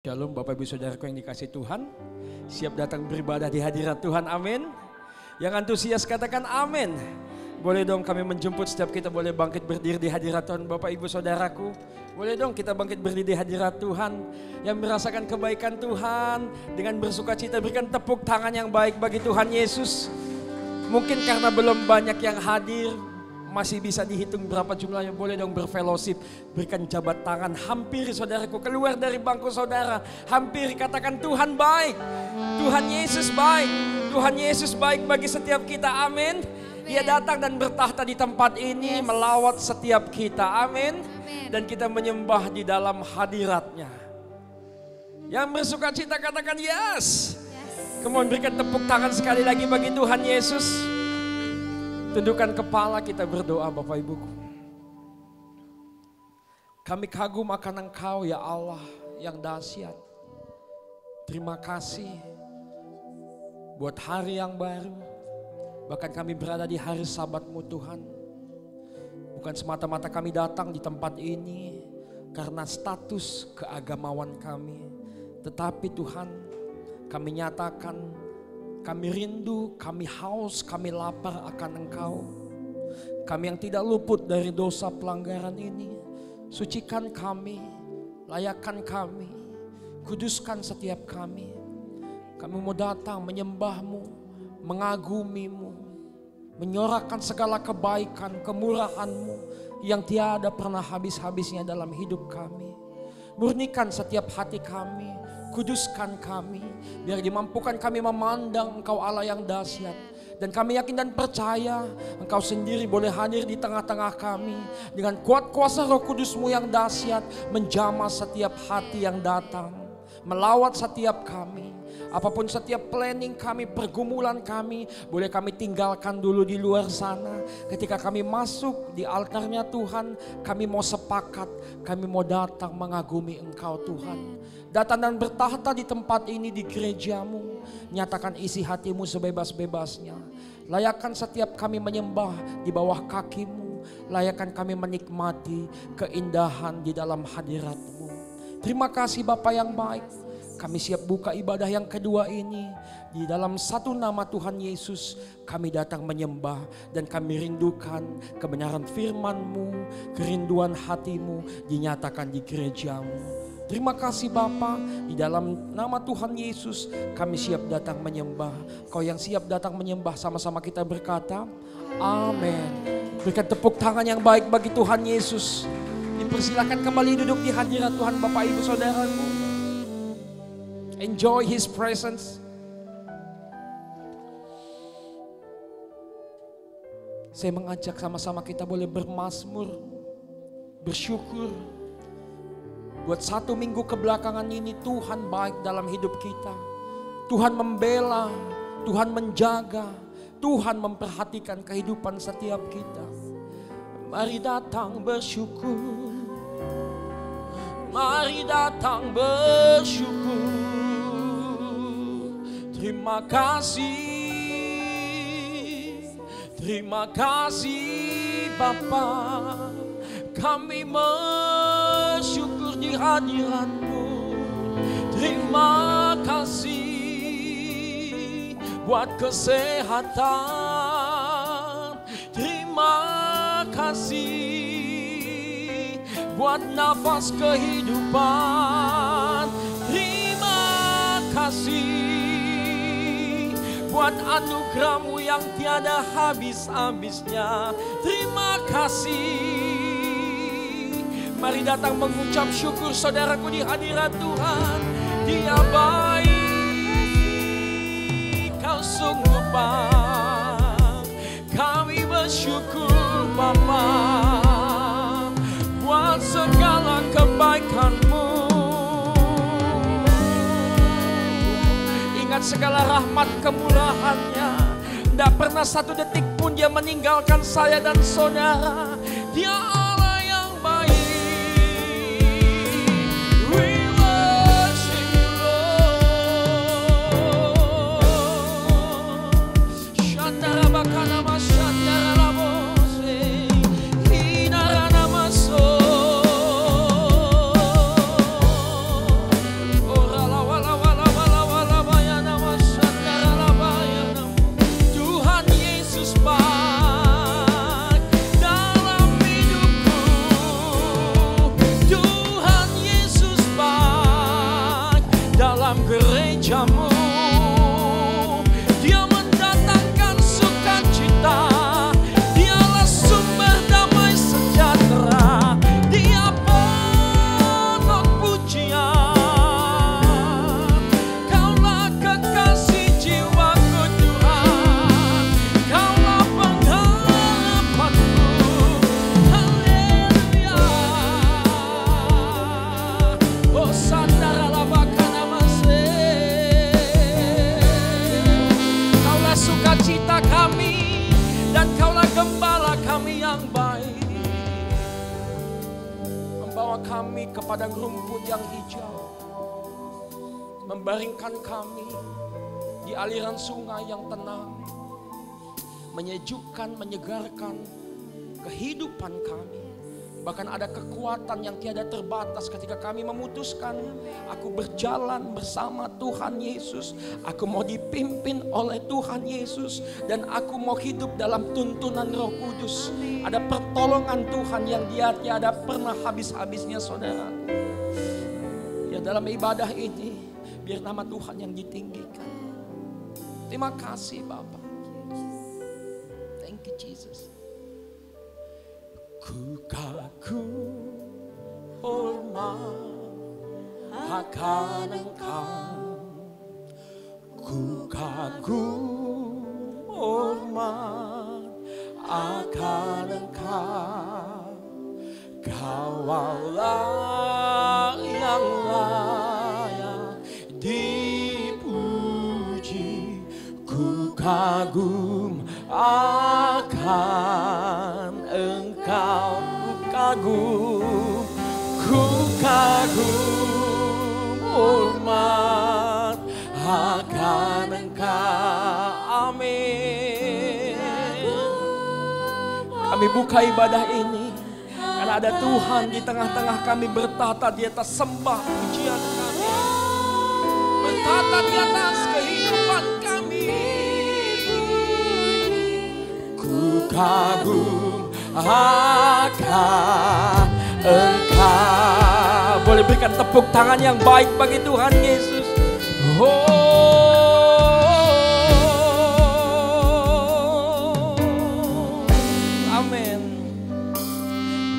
Shalom Bapak Ibu Saudaraku yang dikasih Tuhan. Siap datang beribadah di hadirat Tuhan, amin. Yang antusias katakan amin. Boleh dong kami menjemput setiap kita boleh bangkit berdiri di hadirat Tuhan Bapak Ibu Saudaraku. Boleh dong kita bangkit berdiri di hadirat Tuhan. Yang merasakan kebaikan Tuhan dengan bersuka cita berikan tepuk tangan yang baik bagi Tuhan Yesus. Mungkin karena belum banyak yang hadir, masih bisa dihitung berapa jumlahnya, boleh dong berfellowship, berikan jabat tangan, hampiri saudaraku, keluar dari bangku saudara, hampiri katakan Tuhan baik, Tuhan Yesus baik, Tuhan Yesus baik bagi setiap kita, amin. Dia datang dan bertahta di tempat ini, melawat setiap kita, amin. Dan kita menyembah di dalam hadiratnya. Yang bersuka cita katakan yes. Kemudian berikan tepuk tangan sekali lagi bagi Tuhan Yesus. Tundukkan kepala, kita berdoa Bapak Ibuku. Kami kagum akan Engkau ya Allah yang dahsyat. Terima kasih buat hari yang baru. Bahkan kami berada di hari Sabat-Mu Tuhan. Bukan semata-mata kami datang di tempat ini karena status keagamawan kami. Tetapi Tuhan, kami nyatakan kami rindu, kami haus, kami lapar akan Engkau. Kami yang tidak luput dari dosa pelanggaran ini, sucikan kami, layakkan kami, kuduskan setiap kami. Kami mau datang menyembah-Mu, mengagumi-Mu, menyorakan segala kebaikan, kemurahan-Mu yang tiada pernah habis-habisnya dalam hidup kami. Murnikan setiap hati kami, kuduskan kami, biar dimampukan kami memandang Engkau Allah yang dahsyat. Dan kami yakin dan percaya Engkau sendiri boleh hadir di tengah-tengah kami. Dengan kuat kuasa Roh Kudus-Mu yang dahsyat, menjamah setiap hati yang datang, melawat setiap kami. Apapun setiap planning kami, pergumulan kami, boleh kami tinggalkan dulu di luar sana. Ketika kami masuk di altarnya Tuhan, kami mau sepakat, kami mau datang mengagumi Engkau Tuhan. Datang dan bertahta di tempat ini di gereja-Mu. Nyatakan isi hati-Mu sebebas-bebasnya. Layakkan setiap kami menyembah di bawah kaki-Mu. Layakkan kami menikmati keindahan di dalam hadirat-Mu. Terima kasih Bapa yang baik. Kami siap buka ibadah yang kedua ini. Di dalam satu nama Tuhan Yesus kami datang menyembah. Dan kami rindukan kebenaran firman-Mu, kerinduan hati-Mu dinyatakan di gereja-Mu. Terima kasih Bapa, di dalam nama Tuhan Yesus kami siap datang menyembah. Kau yang siap datang menyembah, sama-sama kita berkata amin. Berikan tepuk tangan yang baik bagi Tuhan Yesus. Dipersilakan kembali duduk di hadirat Tuhan Bapak Ibu Saudaraku. Enjoy His presence. Saya mengajak sama-sama kita boleh bermazmur, bersyukur. Buat 1 minggu kebelakangan ini Tuhan baik dalam hidup kita. Tuhan membela, Tuhan menjaga, Tuhan memperhatikan kehidupan setiap kita. Mari datang bersyukur. Mari datang bersyukur. Terima kasih Bapa, kami bersyukur di hadirat-Mu. Terima kasih buat kesehatan. Terima kasih buat nafas kehidupan. Terima kasih buat anugerah-Mu yang tiada habis-habisnya. Terima kasih. Mari datang mengucap syukur saudaraku di hadirat Tuhan. Dia baik, Kau sungguh baik. Kami bersyukur Bapa buat segala kebaikan-Mu. Ingat segala rahmat kemurahan-Nya. Tidak pernah satu detik pun Dia meninggalkan saya dan saudara. Dia Allah yang baik. We worship You Lord. Shandara bakana mashandara labose. Hinara namaso. dalam gerejamu. Dia mendatangkan sukacita, Dialah sumber damai sejahtera, Dia penuh pujian. Kaulah kekasih jiwaku Tuhan, Kaulah pengharapanku. Haleluya. Oh sandara bakana mase. Kaulah sukacita kami dan Kaulah gembala kami yang baik, membawa kami ke padang rumput yang hijau, membaringkan kami di aliran sungai yang tenang, menyejukkan, menyegarkan kehidupan kami. Bahkan ada kekuatan yang tiada terbatas ketika kami memutuskan, aku berjalan bersama Tuhan Yesus, aku mau dipimpin oleh Tuhan Yesus, dan aku mau hidup dalam tuntunan Roh Kudus. Ada pertolongan Tuhan yang Dia tiada pernah habis-habisnya, saudara. Ya, dalam ibadah ini biar nama Tuhan yang ditinggikan. Terima kasih Bapa. Thank you Jesus. Ku kagum hormat akan Engkau, ku kagum hormat akan Engkau. Kau Allah yang layak dipuji, ku kagum akan Engkau. Ku kagum hormat akan Engkau. Amin. Kami buka ibadah ini karena ada Tuhan di tengah-tengah kami, bertata di atas sembah pujian kami, bertata di atas kehidupan kami. Ku kagum akan Engkau. Boleh berikan tepuk tangan yang baik bagi Tuhan Yesus. Amin.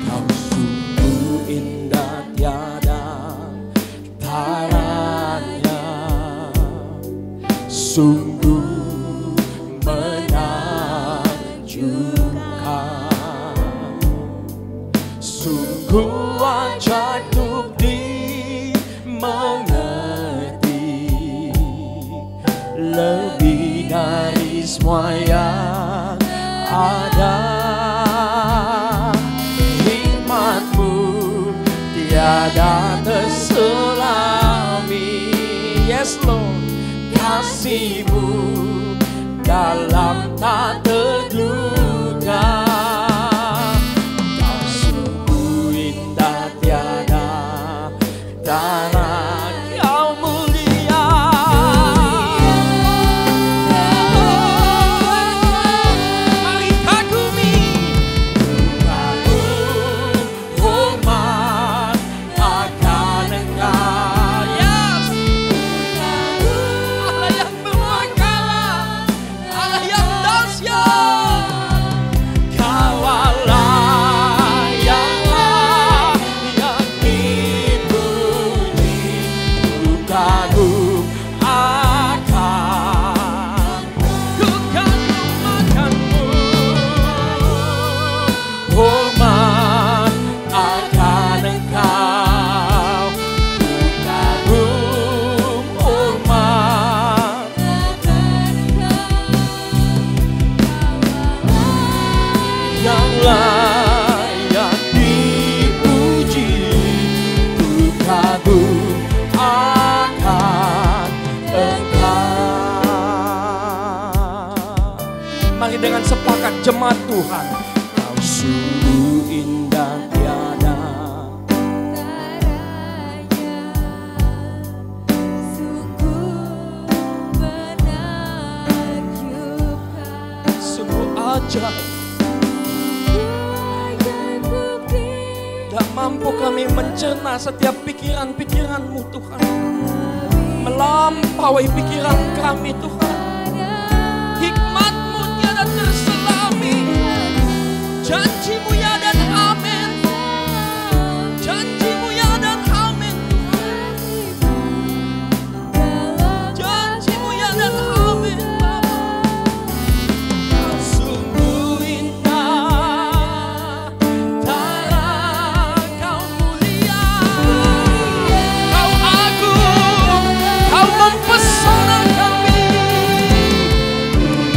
Kau sungguh indah tiada taranya, sungguh sungguh wajahku dimengerti, lebih dari semua yang ada. Hikmat-Mu tiada terselami. Yes Lord, kasih-Mu dalam tak terduga. Kau mulia, mari kagumi, kagum hormat akan Engkau. Yes, Allah yang berkuasa, Allah yang dahsyat. Kau Allah yang kagum akan, ku kagum akan-Mu, hormat akan Engkau. Ku kagum hormat akan Engkau, yang layak dipuji. Ku kagum akan Engkau. Mari dengan sepakat jemaat Tuhan. Kau sungguh indah tiada taranya, sungguh menakjubkan, sungguh ajaib. Tak mampu kami mencerna setiap pikiran-pikiran-Mu Tuhan. melampaui pikiran kami Tuhan. Hikmat-Mu tiada terselami, janji-Mu ya dan amin, janji-Mu ya dan amin Tuhan, janji-Mu ya dan amin Bapa. Sungguh indah cara Kau mulia, Kau agung, Kau mempesona kami.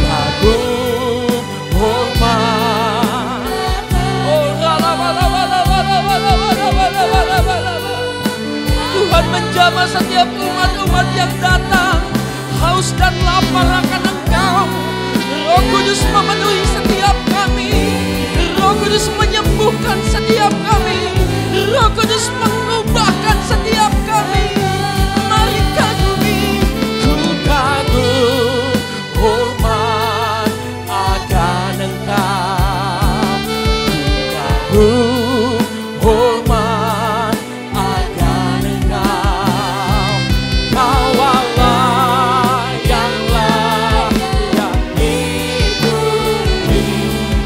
Kagum hormat, oh Tuhan menjamah setiap umat-umat yang datang haus dan lapar akan Engkau. Roh Kudus memenuhi setiap kami, Roh Kudus menyembuhkan setiap kami, Roh Kudus mengubahkan setiap kami. Mari kagumi, ku kagum hormat akan Engkau, ku kagum hormat akan Engkau. Kau Allah yang layak dipuji,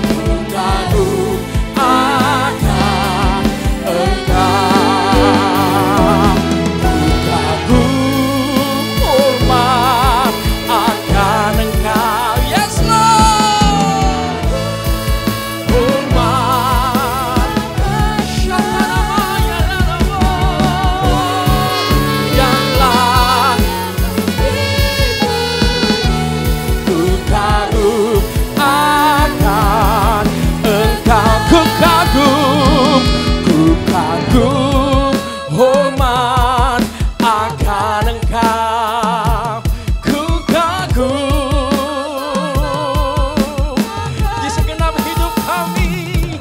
ku kagum akan Engkau, ku kagum hormat akan Engkau. Yes Lord, hormat Syakarama ya Allah, yang layak ku kagum akan Engkau. Ku kagum hormat akan Engkau, ku kagum. Di segenap hidup kami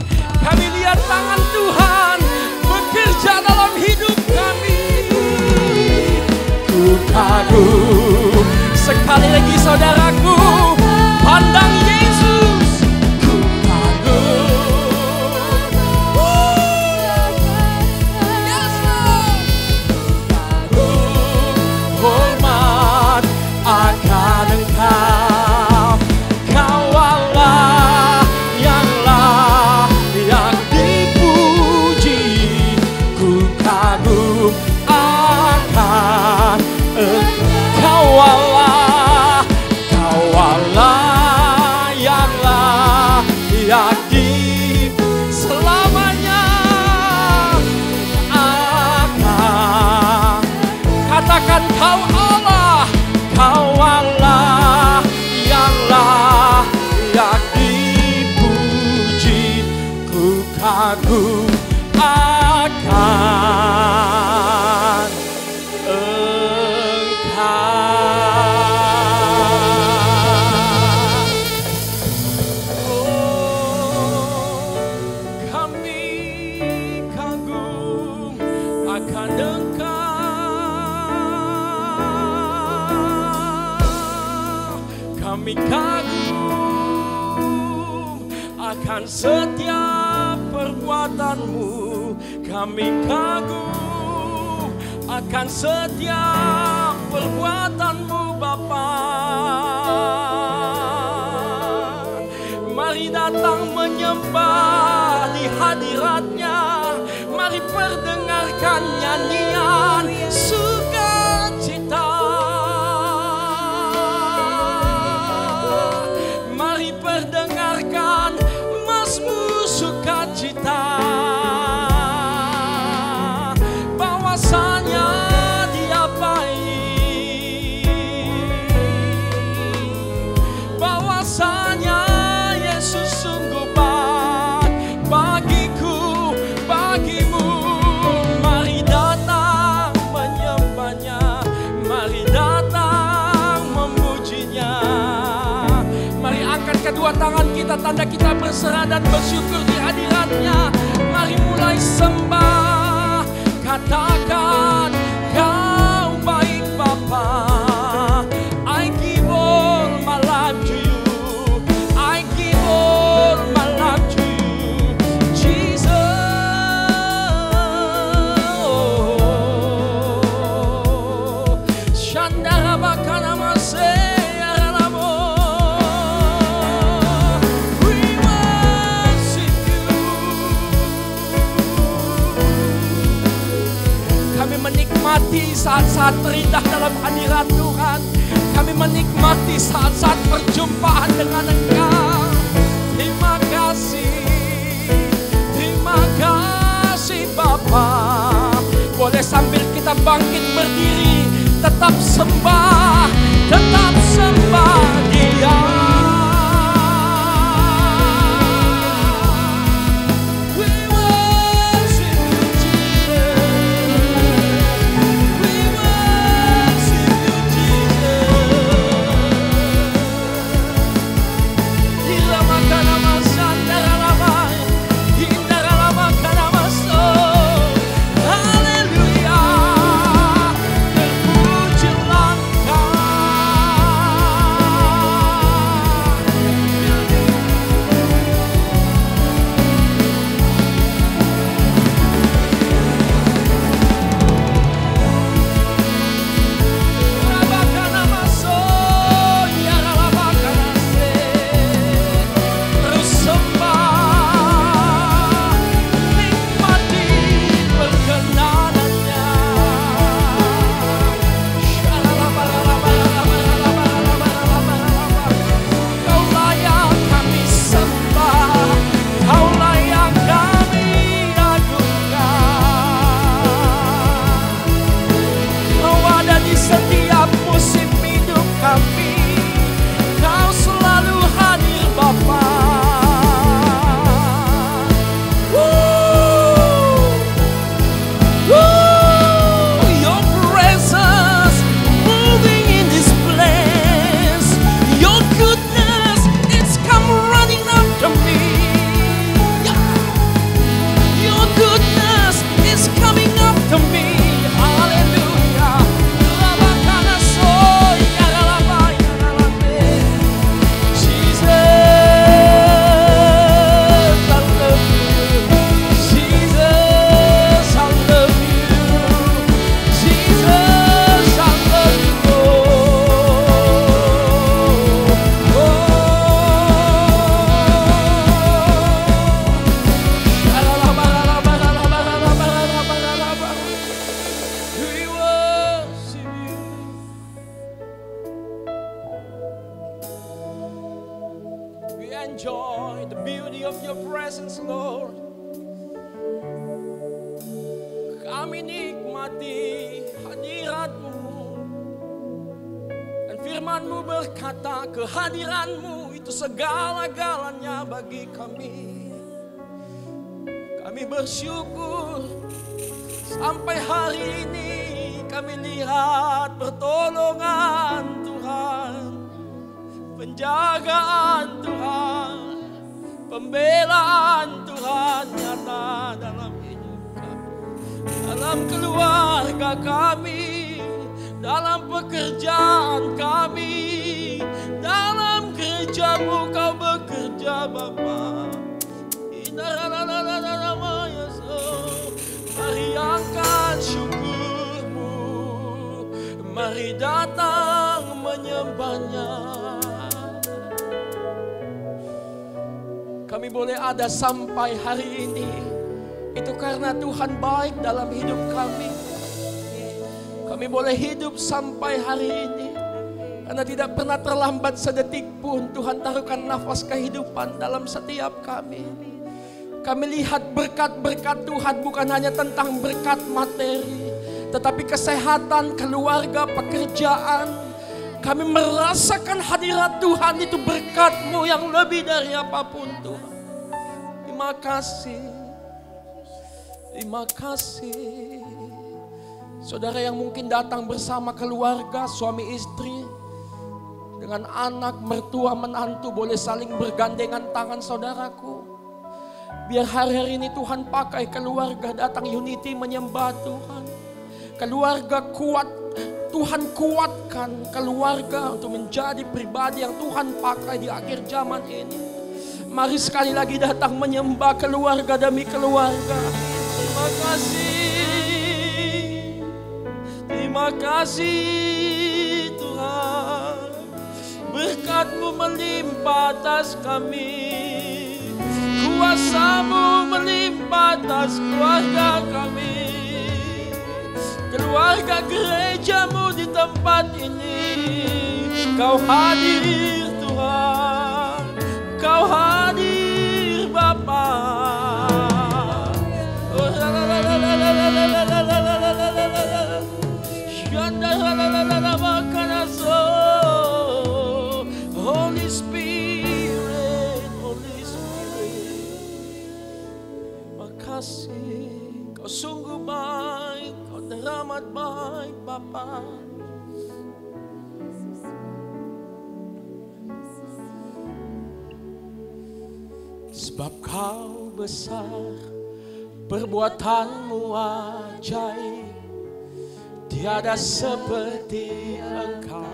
lihat tangan Tuhan bekerja dalam hidup kami. Ku kagum. Sekali lagi saudaraku, pandang Yesus, ku kagum. Yes Lord, kagum hormat akan Engkau. Kau Allah yang layak dipuji, ku kagum akan Engkau. Kau Allah yang layak selamanya akan. Katakan Kau Allah yang layak dipuji, ku kagum akan kami kagum akan setiap perbuatan-Mu. Kami kagum akan setiap perbuatan-Mu Bapa. Mari datang menyembah di hadirat-Nya. Mari perdengarkan nyanyian sukacita. Mari perdengarkan mazmur sukacita. Bahwasanya Dia baik, bahwasanya Yesus sungguh baik bagiku, bagimu. Mari datang menyembahnya, mari datang memujinya. Mari angkat kedua tangan kita, tanda kita berserah dan bersyukur di hadirat-Nya. Mari mulai sembah, katakan Kau baik Bapa. I give all my life to You, I give all my life to You, Jesus. Shana menikmati saat-saat terindah dalam hadirat Tuhan. Kami menikmati saat-saat perjumpaan dengan Engkau. Terima kasih Bapa. Boleh sambil kita bangkit berdiri, tetap sembah Dia. Enjoy the beauty of your presence, Lord. Kami nikmati hadirat-Mu. Dan firman-Mu berkata, kehadiran-Mu itu segala-galanya bagi kami. Kami bersyukur sampai hari ini kami lihat pertolongan Tuhan, penjagaan Tuhan, pembelaan Tuhan nyata dalam hidup kami, dalam keluarga kami, dalam pekerjaan kami, dalam gereja-Mu Kau bekerja Bapa. Mari angkat syukur-Mu, mari datang menyembahnya. Kami boleh ada sampai hari ini, itu karena Tuhan baik dalam hidup kami. Kami boleh hidup sampai hari ini, karena tidak pernah terlambat sedetik pun Tuhan taruhkan nafas kehidupan dalam setiap kami. Kami lihat berkat-berkat Tuhan bukan hanya tentang berkat materi, tetapi kesehatan, keluarga, pekerjaan. Kami merasakan hadirat Tuhan itu berkat-Mu yang lebih dari apapun Tuhan. Terima kasih. Terima kasih. Saudara yang mungkin datang bersama keluarga, suami istri, dengan anak, mertua, menantu, boleh saling bergandengan tangan saudaraku. Biar hari-hari ini Tuhan pakai keluarga datang unity menyembah Tuhan. Keluarga kuat, Tuhan kuatkan keluarga untuk menjadi pribadi yang Tuhan pakai di akhir zaman ini. Mari sekali lagi datang menyembah keluarga demi keluarga. Terima kasih. Terima kasih Tuhan. Berkat-Mu melimpah atas kami. Kuasa-Mu melimpah atas keluarga kami. keluarga gerejamu di tempat ini. Kau hadir Tuhan, Kau hadir Bapa. Holy Spirit, Holy Spirit, makasih. Kau sungguh baik, Kau teramat baik Bapa. Sebab Kau besar, perbuatanmu ajaib, tiada seperti Engkau,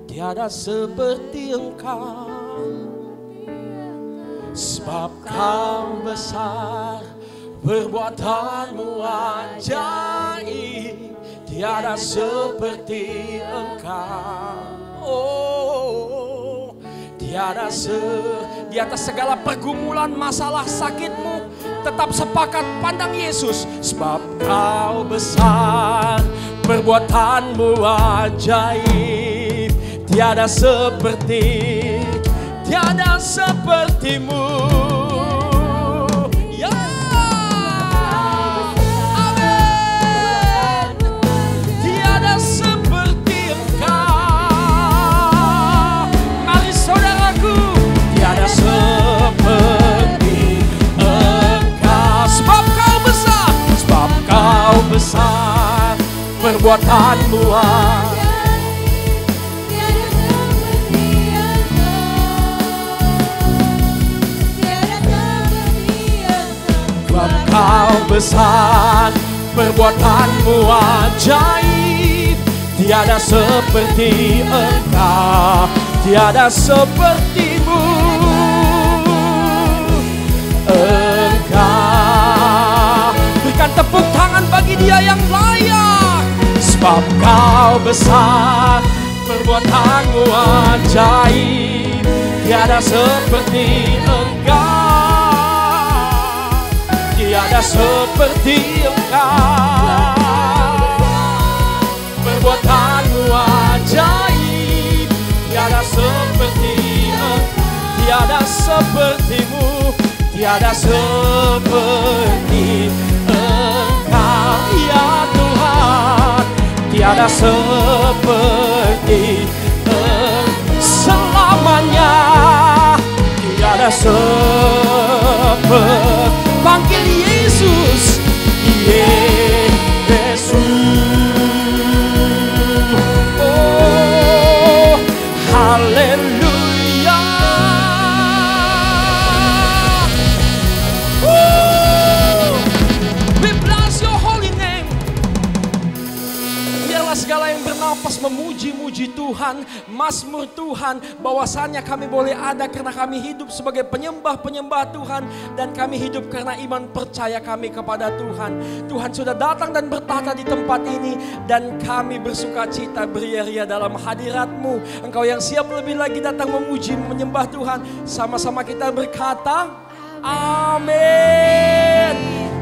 tiada seperti Engkau. Sebab Kau besar, perbuatanmu ajaib, tiada seperti Engkau. Oh, tiada di atas segala pergumulan, masalah, sakitmu, tetap sepakat pandang Yesus. Sebab Kau besar, perbuatanmu ajaib, tiada sepertimu. Ya, amin. Tiada seperti Engkau. Mari saudaraku, tiada seperti Engkau. Sebab Kau besar, sebab Kau besar, perbuatanmu Kau besar, perbuatanmu ajaib, tiada seperti Engkau, tiada sepertimu. Engkau, berikan tepuk tangan bagi Dia yang layak. Sebab Kau besar, perbuatanmu ajaib, tiada seperti Engkau, tiada seperti Engkau. Perbuatanmu ajaib, tiada seperti Engkau, tiada sepertimu, tiada seperti Engkau, ya Tuhan, tiada seperti selamanya, tiada seperti. Panggil Yesus, Yesus. Oh, haleluya. We bless your holy name. Biarlah segala yang bernapas memuji-muji Tuhan, mazmur Tuhan, bahwasannya kami boleh ada karena kami hidup sebagai penyembah-penyembah Tuhan, dan kami hidup karena iman percaya kami kepada Tuhan. Tuhan sudah datang dan bertata di tempat ini, dan kami bersuka cita beria-ria dalam hadirat-Mu. Engkau yang siap lebih lagi datang memuji, menyembah Tuhan. Sama-sama kita berkata, amin.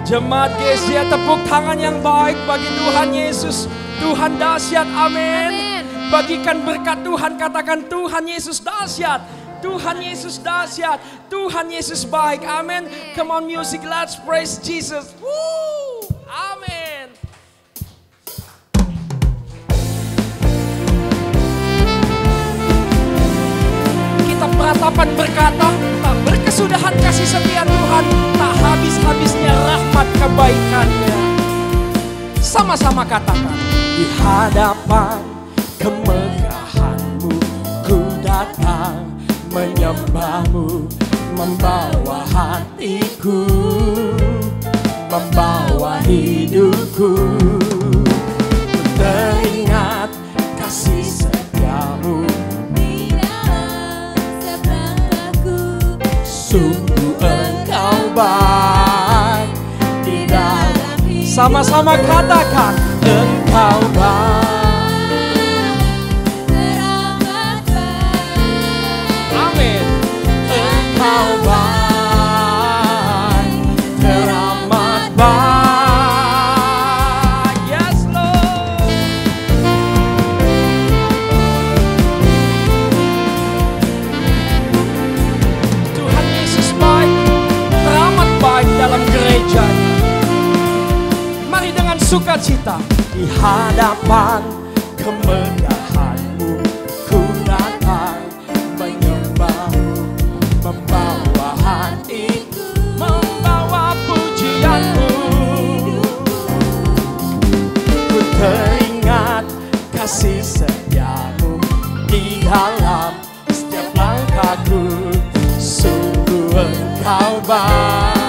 Jemaat GSJ, tepuk tangan yang baik bagi Tuhan Yesus. Tuhan dahsyat, amin. Bagikan berkat Tuhan, katakan Tuhan Yesus dahsyat, Tuhan Yesus dahsyat, Tuhan Yesus baik, amin. Come on music, let's praise Jesus. Woo! Amin. Kita beratapan berkata, tak berkesudahan kasih setia Tuhan, tak habis-habisnya rahmat kebaikannya. Sama-sama katakan, di hadapan kemegahan-Mu ku datang menyembah-Mu, membawa hatiku, membawa hidupku. Teringat kasih setia-Mu di dalam seberangku. Sungguh Engkau baik di dalam hidup. Sama-sama katakan, Engkau baik. Teramat baik, yes sukacita di hadapan kemegahan-Mu. Ku datang menyembah-Mu, membawa hatiku, membawa pujian-Mu. Ku teringat kasih setia-Mu di dalam setiap langkahku. Sungguh Engkau baik.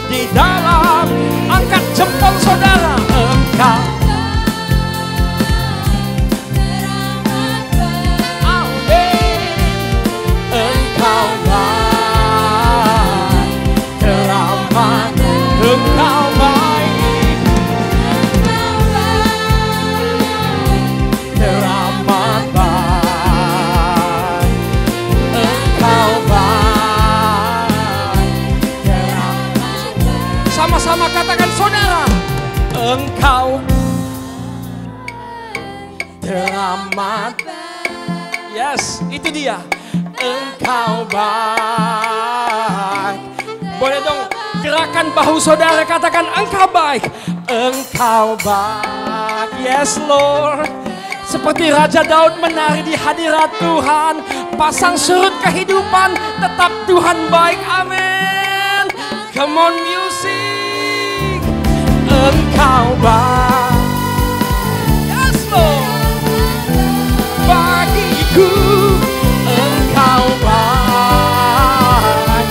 Di dalam, angkat jempol saudara, Engkau Engkau baik, teramat, Engkau baik, teramat baik, Engkau baik, teramat. Sama-sama katakan saudara, Engkau teramat. Yes, itu dia. Engkau baik. Boleh dong gerakan bahu saudara, katakan Engkau baik. Engkau baik. Yes Lord. Seperti Raja Daud menari di hadirat Tuhan. Pasang surut kehidupan, tetap Tuhan baik. Amin. Come on music. Engkau baik. Yes Lord. Bagiku Engkau baik.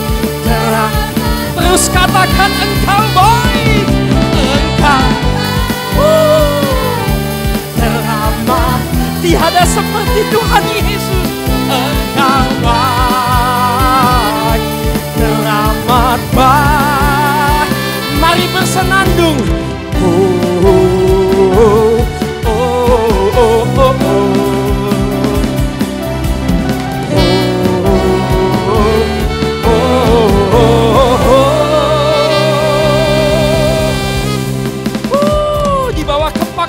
Terus katakan Engkau baik. Engkau teramat. Tiada seperti Tuhan Yesus. Engkau baik, teramat baik. Mari bersenandung.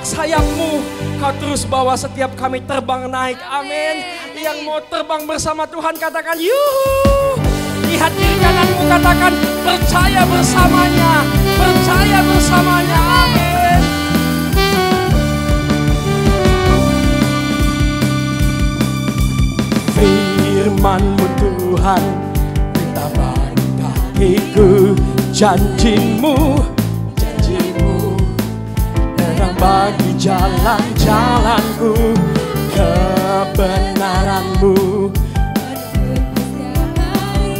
Sayap-Mu, Kau terus bawa setiap kami terbang naik. Amin. Yang mau terbang bersama Tuhan katakan yuhu. Lihat kiri kananmu, katakan percaya bersamanya. Percaya bersamanya. Amin. Firman-Mu Tuhan, beritakan kakiku. Janji-Mu bagi jalan-jalanku, kebenaran-Mu.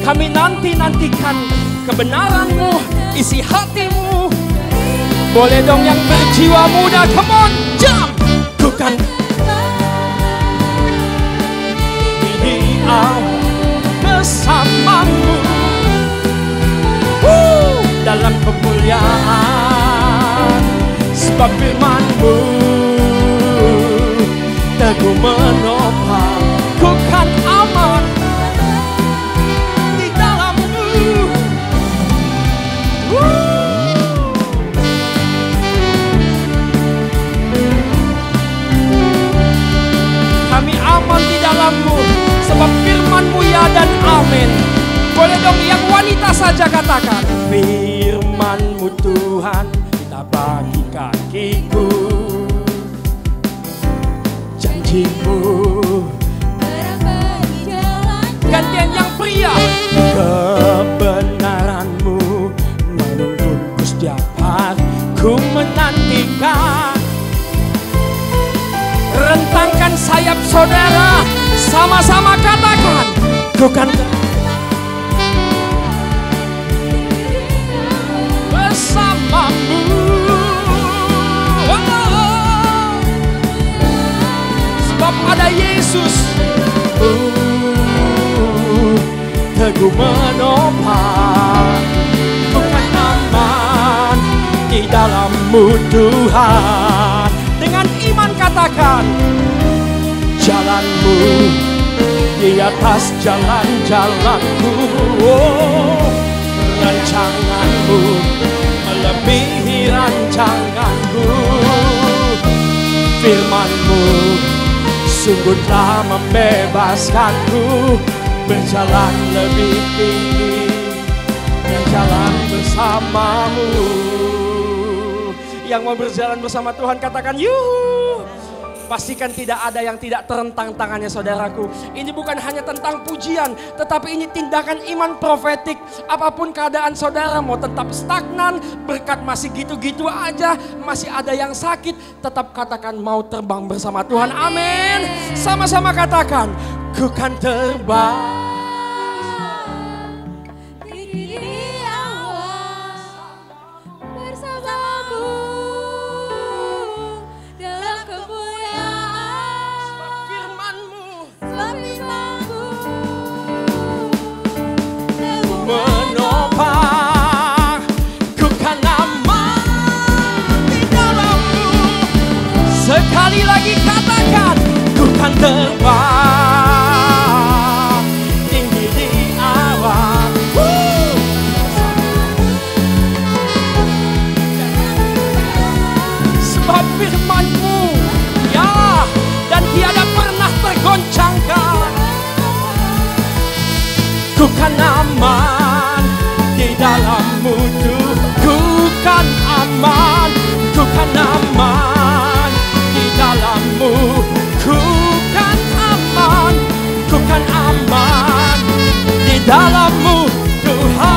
Kami nantikan kebenaran-Mu, isi hati-Mu. Boleh dong yang berjiwa muda, come on, jump. Ku kan bersama-Mu dalam kemuliaan. Sebab firman-Mu teguh menopang, ku kan aman di dalam-Mu. Kami aman di dalam-Mu, sebab firman-Mu ya dan amin. Boleh dong yang wanita saja katakan, firman-Mu Tuhan, bagi kakiku. Janji-Mu gantian yang pria. Kebenaran-Mu menuntunku setiap hari. Ku menantikan. Rentangkan sayap saudara, sama-sama katakan, ku kan bersama-Mu. Pada Yesus teguh menopang, bukan aman di dalam-Mu Tuhan. Dengan iman katakan, jalan-Mu di atas jalan-jalanku. Rancangan-Mu melebihi rancanganku. Firman-Mu sungguh telah membebaskanku, berjalan lebih tinggi, berjalan bersama-Mu. Yang mau berjalan bersama Tuhan katakan yuhu. Pastikan tidak ada yang tidak terentang tangannya saudaraku. Ini bukan hanya tentang pujian, tetapi ini tindakan iman profetik. Apapun keadaan saudara, mau tetap stagnan, berkat masih gitu-gitu aja, masih ada yang sakit, tetap katakan mau terbang bersama Tuhan. Amin. Sama-sama katakan, ku kan terbang. Menopang, ku kan aman di dalammu. Sekali lagi katakan, ku kan terbang tinggi di awan. Sebab firman-Mu ya, dan tiada pernah tergoncangkan. Ku kan aman di dalammu Tuhan, ku kan aman, ku kan aman di dalammu, ku kan aman, ku kan aman di dalammu Tuhan.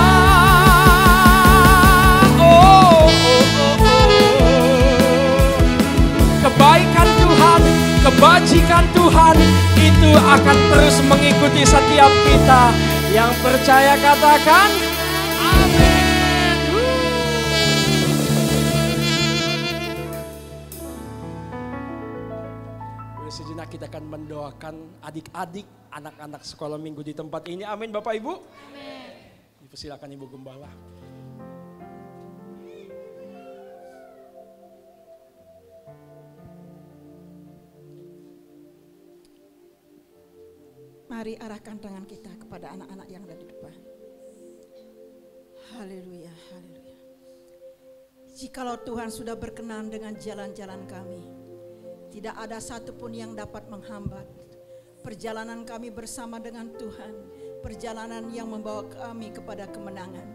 Kebaikan Tuhan, kebajikan Tuhan itu akan terus mengikuti setiap kita. Yang percaya katakan amin. Sejenak kita akan mendoakan adik-adik, anak-anak sekolah minggu di tempat ini. Amin Bapak Ibu. Amin. Persilakan Ibu Gembala. Mari arahkan tangan kita kepada anak-anak yang ada di depan. Haleluya, haleluya. Jikalau Tuhan sudah berkenan dengan jalan-jalan kami, tidak ada satupun yang dapat menghambat perjalanan kami bersama dengan Tuhan, perjalanan yang membawa kami kepada kemenangan.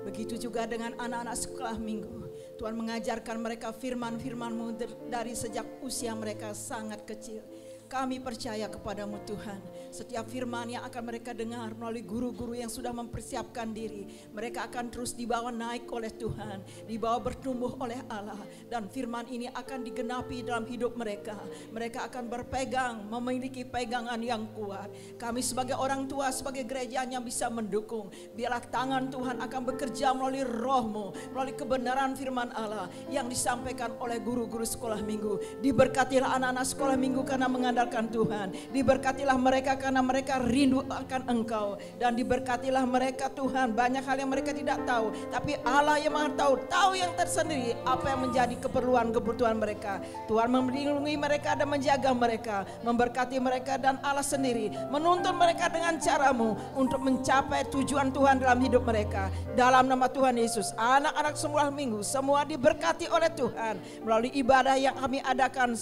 Begitu juga dengan anak-anak sekolah minggu. Tuhan mengajarkan mereka firman-firman-Mu dari sejak usia mereka sangat kecil. Kami percaya kepadamu Tuhan. Setiap firman yang akan mereka dengar melalui guru-guru yang sudah mempersiapkan diri, mereka akan terus dibawa naik oleh Tuhan, dibawa bertumbuh oleh Allah. Dan firman ini akan digenapi dalam hidup mereka. Mereka akan berpegang, memiliki pegangan yang kuat. Kami sebagai orang tua, sebagai gereja yang bisa mendukung. Biarlah tangan Tuhan akan bekerja melalui roh-Mu, melalui kebenaran firman Allah yang disampaikan oleh guru-guru sekolah minggu. Diberkatilah anak-anak sekolah minggu karena mengandalkan Tuhan. Diberkatilah mereka karena mereka rindu akan Engkau. Dan diberkatilah mereka Tuhan, banyak hal yang mereka tidak tahu, tapi Allah yang Maha tahu yang tersendiri apa yang menjadi kebutuhan mereka. Tuhan melindungi mereka dan menjaga mereka, memberkati mereka, dan Allah sendiri menuntun mereka dengan cara-Mu untuk mencapai tujuan Tuhan dalam hidup mereka. Dalam nama Tuhan Yesus, anak-anak semua minggu semua diberkati oleh Tuhan melalui ibadah yang kami adakan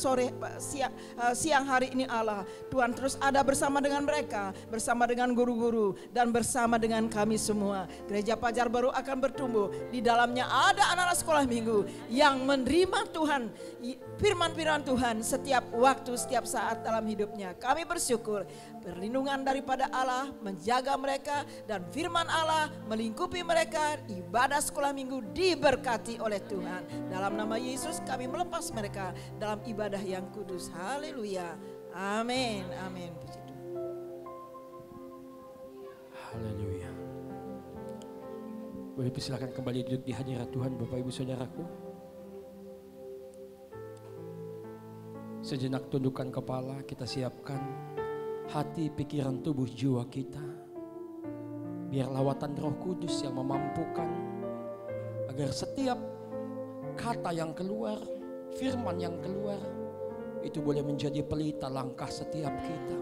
siang hari ini. Allah Tuhan terus ada bersama dengan mereka, bersama dengan guru-guru, dan bersama dengan kami semua. Gereja Pajar Baru akan bertumbuh. Di dalamnya ada anak-anak sekolah minggu yang menerima Tuhan, firman-firman Tuhan setiap waktu, setiap saat dalam hidupnya. Kami bersyukur perlindungan daripada Allah menjaga mereka, dan firman Allah melingkupi mereka. Ibadah sekolah minggu diberkati oleh Tuhan. Dalam nama Yesus kami melepas mereka dalam ibadah yang kudus. Haleluya. Amin. Amin. Puji Tuhan. Haleluya. Boleh persilakan kembali duduk di hadirat Tuhan Bapak Ibu Saudaraku. Sejenak tundukkan kepala, kita siapkan hati, pikiran, tubuh, jiwa kita. Biar lawatan Roh Kudus yang memampukan agar setiap kata yang keluar, firman yang keluar, itu boleh menjadi pelita langkah setiap kita.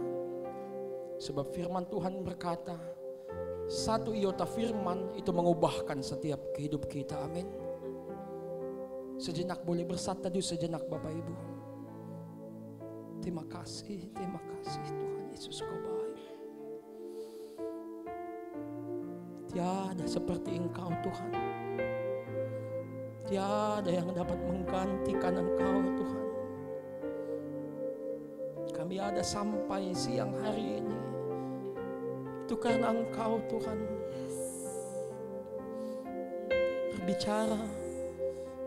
Sebab firman Tuhan berkata, satu iota firman itu mengubahkan setiap hidup kita. Amin. Sejenak boleh bersatu sejenak Bapak Ibu. Terima kasih Tuhan Yesus, Kau baik. Tiada seperti Engkau Tuhan. Tiada yang dapat menggantikan Engkau Tuhan. Kami ada sampai siang hari ini, itu karena Engkau Tuhan berbicara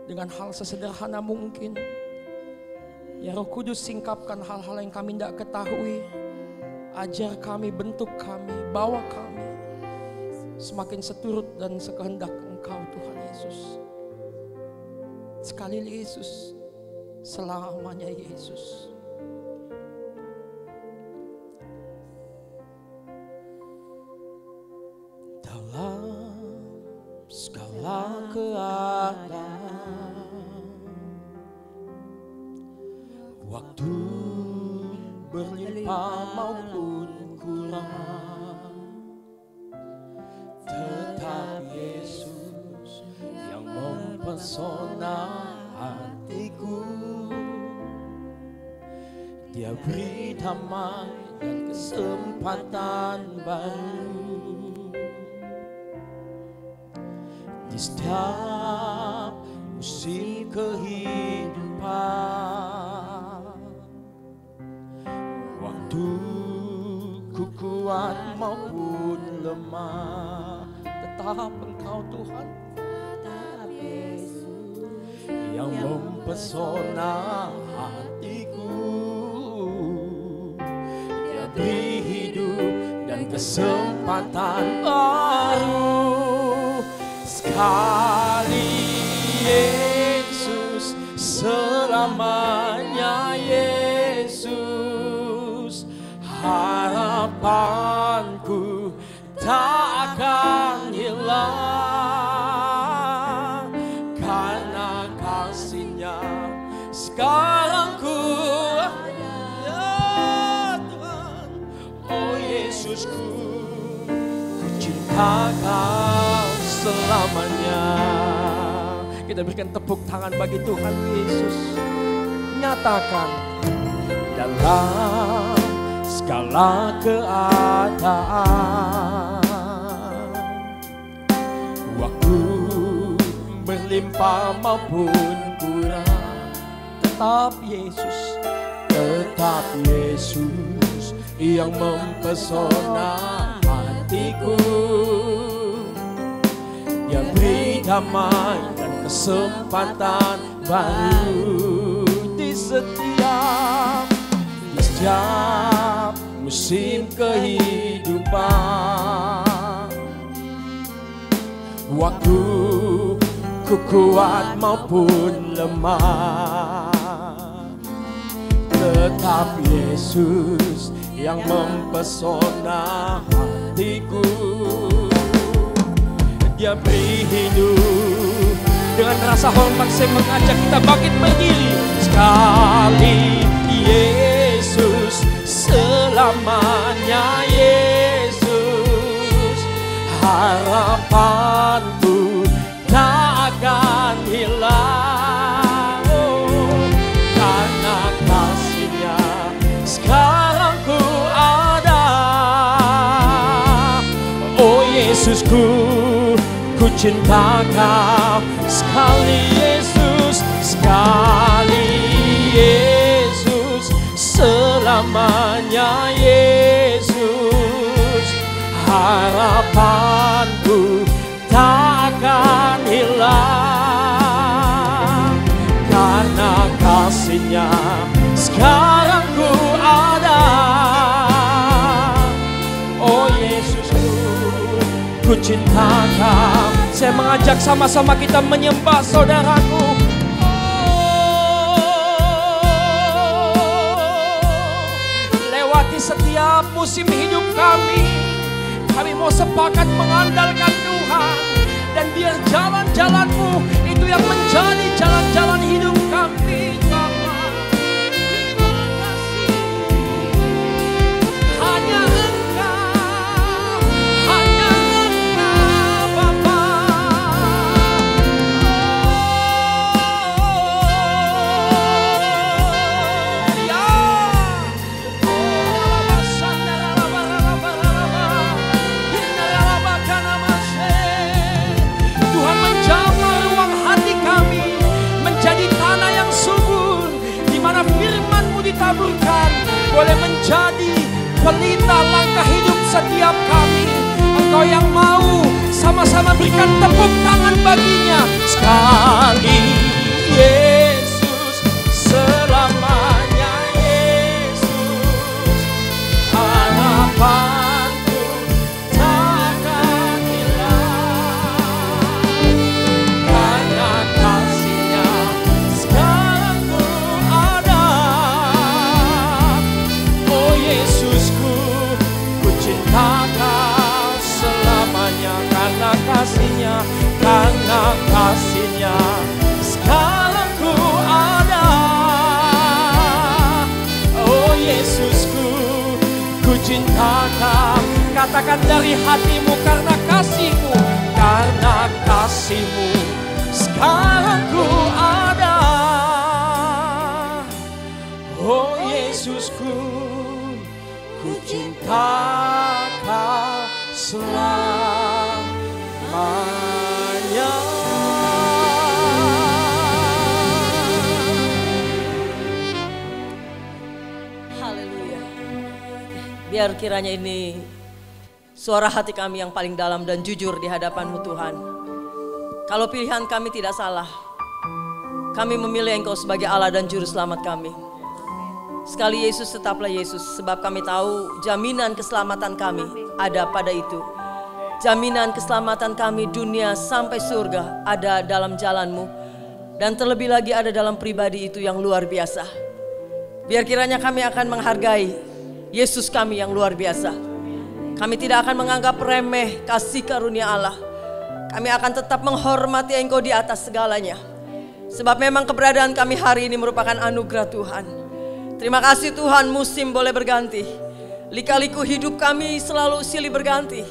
dengan hal sesederhana mungkin. Ya Roh Kudus, singkapkan hal-hal yang kami tidak ketahui. Ajar kami, bentuk kami, bawa kami semakin seturut dan sekehendak Engkau Tuhan Yesus. Sekali Yesus, selamanya Yesus. Dalam segala keadaan, waktu berlimpah maupun kurang, tetap Yesus yang mempesona hatiku. Dia beri damai dan kesempatan baru di setiap musim kehidupan. Waktuku kuat maupun lemah, tetap Engkau Tuhan, tetap Yesus yang mempesona hatiku. Dia beri hidup dan kesempatan baru. Sekali Yesus, selamanya Yesus. Harapanku tak akan hilang, karena kasih-Nya sekarang ku ada. Ya Tuhan, oh Yesusku, ku cinta Kau selamanya. Kita berikan tepuk tangan bagi Tuhan Yesus. Nyatakan dalam segala keadaan, waktu berlimpah maupun kurang, tetap Yesus, tetap Yesus yang mempesona hatiku. Dia beri damai dan kesempatan baru di setiap musim kehidupan. Waktu ku kuat maupun lemah, tetap Yesus yang mempesona hatiku. Dia beri hidup. Dengan rasa hormat saya mengajak kita bangkit berdiri. Sekali Yesus, selamanya Yesus. Harapanku tak akan hilang, karena kasih-Nya sekarang ku ada. Oh Yesusku, ku cinta Kau sekali Yesus, sekali Yesus, selamanya Yesus. Harapanku tak akan hilang, karena kasih-Nya sekarang ku ada. Oh Yesusku, ku cinta Kau. Saya mengajak sama-sama kita menyembah saudaraku. Lewati setiap musim hidup kami mau sepakat mengandalkan Tuhan. Dan biar jalan-jalan-Mu itu yang menjadi jalan-jalan hidup kami, Bapa. Terima kasih. Hanya Engkau, hanya Engkau, Bapa. Tuhan menjamah ruang hati kami boleh menjadi pelita langkah hidup setiap kami. Engkau yang mau sama-sama berikan tepuk tangan baginya. Sekali Yesus, selamanya Yesus, harapanku takkan hilang. Karena kasih-Nya sekarang ku ada. Oh Yesusku, ku cinta Kau selamanya. Karena kasih-Nya, karena kasih-Nya sekarang ku ada. Oh Yesusku, ku cinta Kau. Katakan dari hatimu, karena kasih-Mu, karena kasih-Mu sekarang ku ada. Oh Yesusku, ku cinta Kau selamanya. Haleluya. Biar kiranya ini suara hati kami yang paling dalam dan jujur di hadapan-Mu Tuhan. Kalau pilihan kami tidak salah, kami memilih Engkau sebagai Allah dan Juru Selamat kami. Sekali Yesus, tetaplah Yesus, sebab kami tahu jaminan keselamatan kami ada pada itu. Jaminan keselamatan kami dunia sampai surga ada dalam jalan-Mu. Dan terlebih lagi ada dalam pribadi itu yang luar biasa. Biar kiranya kami akan menghargai Yesus kami yang luar biasa. Kami tidak akan menganggap remeh kasih karunia Allah. Kami akan tetap menghormati Engkau di atas segalanya. Sebab memang keberadaan kami hari ini merupakan anugerah Tuhan. Terima kasih Tuhan, musim boleh berganti. Lika-liku hidup kami selalu silih berganti.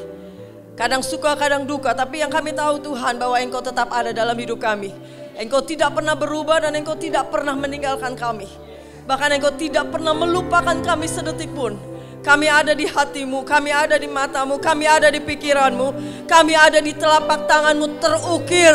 Kadang suka, kadang duka. Tapi yang kami tahu Tuhan, bahwa Engkau tetap ada dalam hidup kami. Engkau tidak pernah berubah dan Engkau tidak pernah meninggalkan kami. Bahkan Engkau tidak pernah melupakan kami sedetik pun. Kami ada di hati-Mu, kami ada di mata-Mu, kami ada di pikiran-Mu, kami ada di telapak tangan-Mu terukir.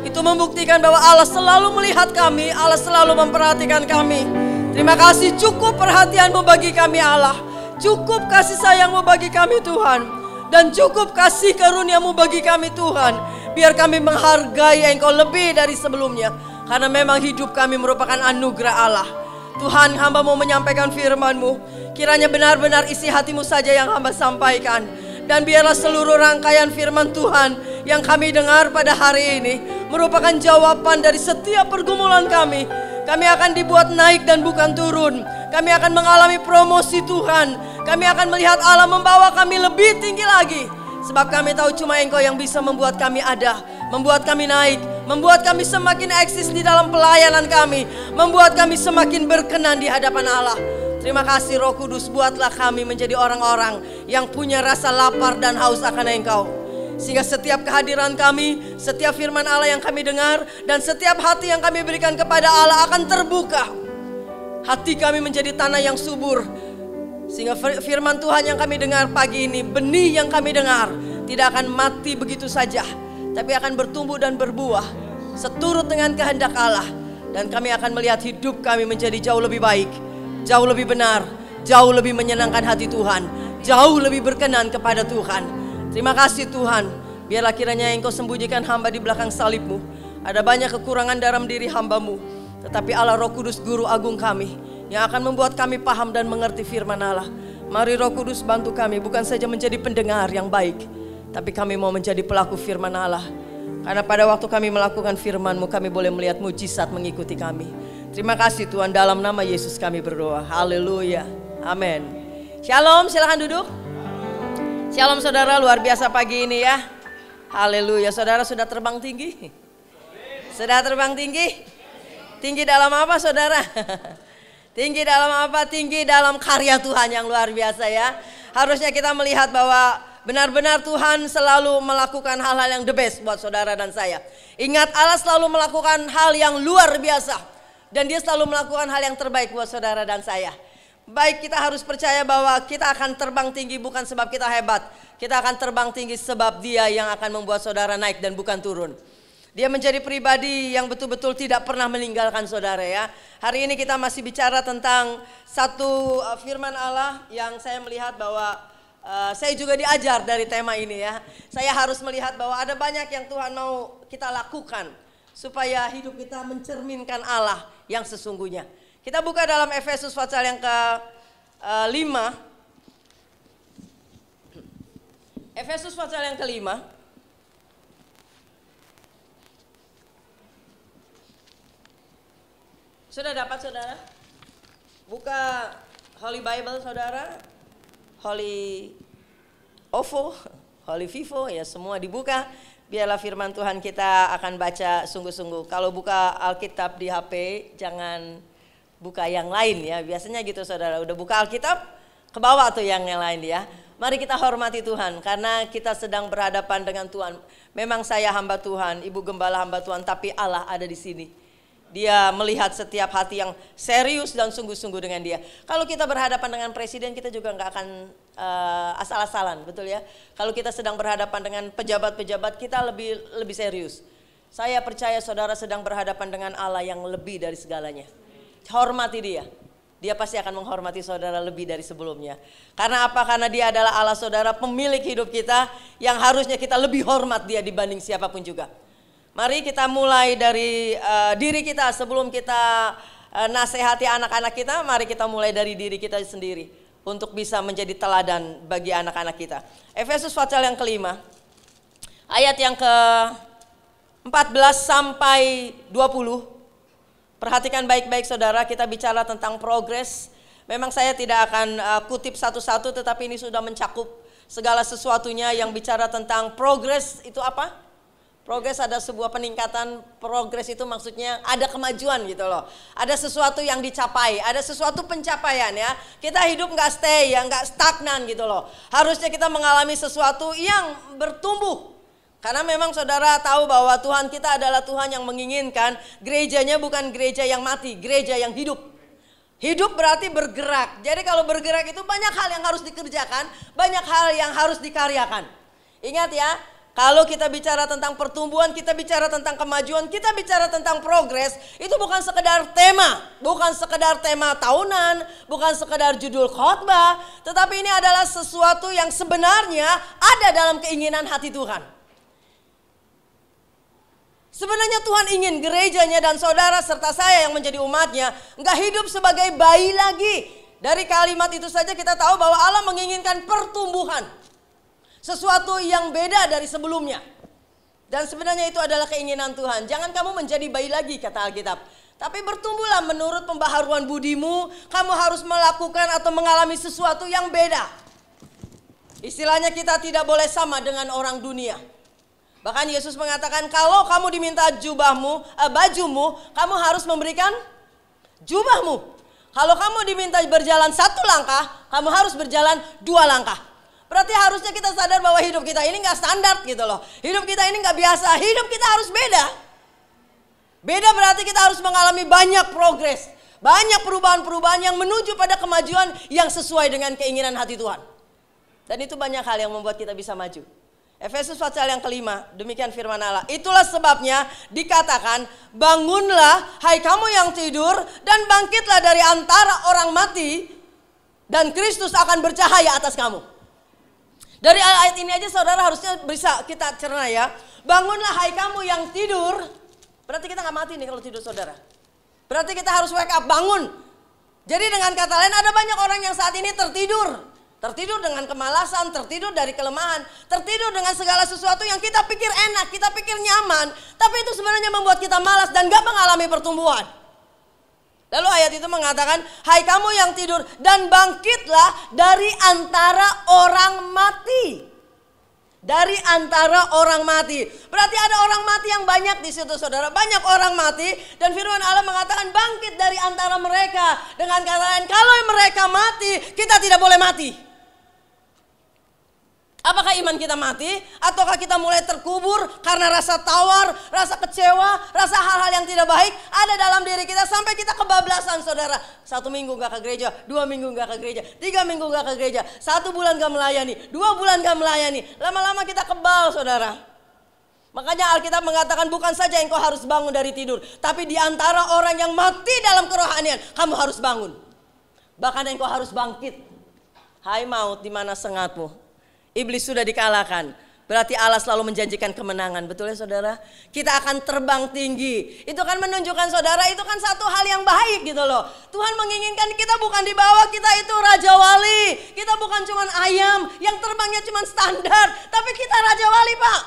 Itu membuktikan bahwa Allah selalu melihat kami, Allah selalu memperhatikan kami. Terima kasih, cukup perhatian-Mu bagi kami Allah. Cukup kasih sayang-Mu bagi kami Tuhan. Dan cukup kasih karunia-Mu bagi kami Tuhan. Biar kami menghargai Engkau lebih dari sebelumnya. Karena memang hidup kami merupakan anugerah Allah. Tuhan, hamba mau menyampaikan firman-Mu. Kiranya benar-benar isi hati-Mu saja yang hamba sampaikan. Dan biarlah seluruh rangkaian firman Tuhan yang kami dengar pada hari ini merupakan jawaban dari setiap pergumulan kami. Kami akan dibuat naik dan bukan turun. Kami akan mengalami promosi Tuhan. Kami akan melihat Allah membawa kami lebih tinggi lagi. Sebab kami tahu cuma Engkau yang bisa membuat kami ada, membuat kami naik, membuat kami semakin eksis di dalam pelayanan kami, membuat kami semakin berkenan di hadapan Allah. Terima kasih Roh Kudus, buatlah kami menjadi orang-orang yang punya rasa lapar dan haus akan Engkau. Sehingga setiap kehadiran kami, setiap firman Allah yang kami dengar, dan setiap hati yang kami berikan kepada Allah akan terbuka. Hati kami menjadi tanah yang subur. Sehingga firman Tuhan yang kami dengar pagi ini, benih yang kami dengar tidak akan mati begitu saja, tapi akan bertumbuh dan berbuah seturut dengan kehendak Allah. Dan kami akan melihat hidup kami menjadi jauh lebih baik, jauh lebih benar, jauh lebih menyenangkan hati Tuhan, jauh lebih berkenan kepada Tuhan. Terima kasih Tuhan. Biarlah kiranya Engkau sembunyikan hamba di belakang salib-Mu. Ada banyak kekurangan dalam diri hamba-Mu, tetapi Allah Roh Kudus Guru Agung kami yang akan membuat kami paham dan mengerti firman Allah. Mari Roh Kudus bantu kami bukan saja menjadi pendengar yang baik, tapi kami mau menjadi pelaku firman Allah. Karena pada waktu kami melakukan firman-Mu, kami boleh melihat mujizat mengikuti kami. Terima kasih Tuhan, dalam nama Yesus kami berdoa. Haleluya. Amin. Shalom, silakan duduk. Shalom saudara, luar biasa pagi ini ya. Haleluya. Saudara sudah terbang tinggi? Sudah terbang tinggi? Tinggi dalam apa saudara? Tinggi dalam apa? Tinggi dalam karya Tuhan yang luar biasa ya. Harusnya kita melihat bahwa benar-benar Tuhan selalu melakukan hal-hal yang the best buat saudara dan saya. Ingat, Allah selalu melakukan hal yang luar biasa. Dan Dia selalu melakukan hal yang terbaik buat saudara dan saya. Baik, kita harus percaya bahwa kita akan terbang tinggi bukan sebab kita hebat. Kita akan terbang tinggi sebab Dia yang akan membuat saudara naik dan bukan turun. Dia menjadi pribadi yang betul-betul tidak pernah meninggalkan saudara ya. Hari ini kita masih bicara tentang satu firman Allah yang saya melihat bahwa saya juga diajar dari tema ini ya. Saya harus melihat bahwa ada banyak yang Tuhan mau kita lakukan supaya hidup kita mencerminkan Allah yang sesungguhnya. Kita buka dalam Efesus pasal yang ke-5. Efesus pasal yang ke-5. Sudah dapat saudara? Buka Holy Bible saudara. Holy Ovo, Holy Vivo ya semua dibuka. Biarlah firman Tuhan kita akan baca sungguh-sungguh. Kalau buka Alkitab di HP jangan buka yang lain ya. Biasanya gitu saudara, udah buka Alkitab ke bawah tuh yang lain ya. Mari kita hormati Tuhan karena kita sedang berhadapan dengan Tuhan. Memang saya hamba Tuhan, Ibu Gembala hamba Tuhan, tapi Allah ada di sini. Dia melihat setiap hati yang serius dan sungguh-sungguh dengan dia. Kalau kita berhadapan dengan presiden kita juga nggak akan asal-asalan, betul ya. Kalau kita sedang berhadapan dengan pejabat-pejabat kita lebih serius. Saya percaya saudara sedang berhadapan dengan Allah yang lebih dari segalanya. Hormati dia. Dia pasti akan menghormati saudara lebih dari sebelumnya. Karena apa? Karena dia adalah Allah saudara, pemilik hidup kita yang harusnya kita lebih hormat dia dibanding siapapun juga. Mari kita mulai dari diri kita sebelum kita nasihati anak-anak kita. Mari kita mulai dari diri kita sendiri untuk bisa menjadi teladan bagi anak-anak kita. Efesus pasal yang ke-5 ayat yang ke-14 sampai 20. Perhatikan baik-baik saudara, kita bicara tentang progres. Memang saya tidak akan kutip satu-satu, tetapi ini sudah mencakup segala sesuatunya yang bicara tentang progres itu apa? Progres ada sebuah peningkatan, progres itu maksudnya ada kemajuan gitu loh. Ada sesuatu yang dicapai, ada sesuatu pencapaian ya. Kita hidup nggak stay ya, nggak stagnan gitu loh. Harusnya kita mengalami sesuatu yang bertumbuh. Karena memang saudara tahu bahwa Tuhan kita adalah Tuhan yang menginginkan gerejanya bukan gereja yang mati, gereja yang hidup. Hidup berarti bergerak. Jadi kalau bergerak itu banyak hal yang harus dikerjakan, banyak hal yang harus dikaryakan. Ingat ya. Kalau kita bicara tentang pertumbuhan, kita bicara tentang kemajuan, kita bicara tentang progres, itu bukan sekedar tema, bukan sekedar tema tahunan, bukan sekedar judul khotbah, tetapi ini adalah sesuatu yang sebenarnya ada dalam keinginan hati Tuhan. Sebenarnya Tuhan ingin gerejanya dan saudara serta saya yang menjadi umatnya enggak hidup sebagai bayi lagi. Dari kalimat itu saja kita tahu bahwa Allah menginginkan pertumbuhan. Sesuatu yang beda dari sebelumnya. Dan sebenarnya itu adalah keinginan Tuhan. Jangan kamu menjadi bayi lagi kata Alkitab. Tapi bertumbuhlah menurut pembaharuan budimu. Kamu harus melakukan atau mengalami sesuatu yang beda. Istilahnya kita tidak boleh sama dengan orang dunia. Bahkan Yesus mengatakan kalau kamu diminta bajumu, kamu harus memberikan jubahmu. Kalau kamu diminta berjalan 1 langkah, kamu harus berjalan 2 langkah. Berarti harusnya kita sadar bahwa hidup kita ini gak standar gitu loh. Hidup kita ini gak biasa, hidup kita harus beda. Beda berarti kita harus mengalami banyak progres. Banyak perubahan-perubahan yang menuju pada kemajuan yang sesuai dengan keinginan hati Tuhan. Dan itu banyak hal yang membuat kita bisa maju. Efesus pasal yang ke-5, demikian firman Allah. Itulah sebabnya dikatakan, bangunlah hai kamu yang tidur dan bangkitlah dari antara orang mati dan Kristus akan bercahaya atas kamu. Dari ayat ini aja saudara harusnya bisa kita cerna ya. Bangunlah hai kamu yang tidur. Berarti kita gak mati nih kalau tidur saudara. Berarti kita harus wake up, bangun. Jadi dengan kata lain ada banyak orang yang saat ini tertidur. Tertidur dengan kemalasan, tertidur dari kelemahan. Tertidur dengan segala sesuatu yang kita pikir enak, kita pikir nyaman. Tapi itu sebenarnya membuat kita malas dan gak mengalami pertumbuhan. Lalu ayat itu mengatakan, hai kamu yang tidur dan bangkitlah dari antara orang mati. Dari antara orang mati. Berarti ada orang mati yang banyak di situ saudara. Banyak orang mati dan firman Allah mengatakan bangkit dari antara mereka. Dengan kata lain, kalau mereka mati, kita tidak boleh mati. Apakah iman kita mati? Ataukah kita mulai terkubur karena rasa tawar, rasa kecewa, rasa hal-hal yang tidak baik ada dalam diri kita sampai kita kebablasan saudara. 1 minggu gak ke gereja, 2 minggu gak ke gereja, 3 minggu gak ke gereja, 1 bulan gak melayani, 2 bulan gak melayani. Lama-lama kita kebal saudara. Makanya Alkitab mengatakan bukan saja engkau harus bangun dari tidur, tapi di antara orang yang mati dalam kerohanian, kamu harus bangun. Bahkan engkau harus bangkit. Hai maut, di mana sengatmu? Iblis sudah dikalahkan. Berarti Allah selalu menjanjikan kemenangan. Betul ya saudara? Kita akan terbang tinggi. Itu kan menunjukkan saudara, itu kan satu hal yang baik gitu loh. Tuhan menginginkan kita bukan di bawah, kita itu Raja Wali. Kita bukan cuma ayam yang terbangnya cuma standar, tapi kita Raja Wali, Pak.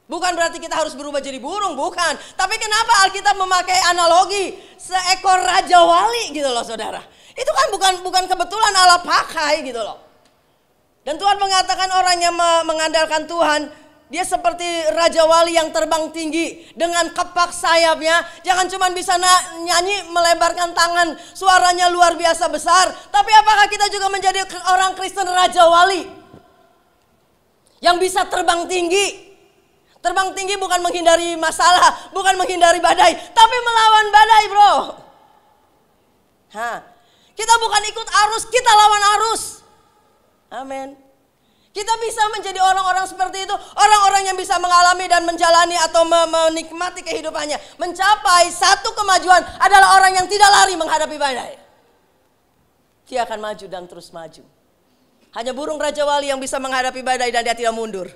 Bukan berarti kita harus berubah jadi burung, bukan. Tapi kenapa Alkitab memakai analogi seekor Raja Wali gitu loh saudara. Itu kan bukan kebetulan Allah pakai gitu loh. Dan Tuhan mengatakan orang yang mengandalkan Tuhan, dia seperti Raja Wali yang terbang tinggi dengan kepak sayapnya. Jangan cuma bisa nyanyi, melebarkan tangan, suaranya luar biasa besar. Tapi apakah kita juga menjadi orang Kristen Raja Wali yang bisa terbang tinggi? Terbang tinggi bukan menghindari masalah, bukan menghindari badai, tapi melawan badai, bro. Kita bukan ikut arus, kita lawan arus. Amin. Kita bisa menjadi orang-orang seperti itu. Orang-orang yang bisa mengalami dan menjalani atau menikmati kehidupannya. Mencapai satu kemajuan adalah orang yang tidak lari menghadapi badai. Dia akan maju dan terus maju. Hanya burung Raja Wali yang bisa menghadapi badai dan dia tidak mundur.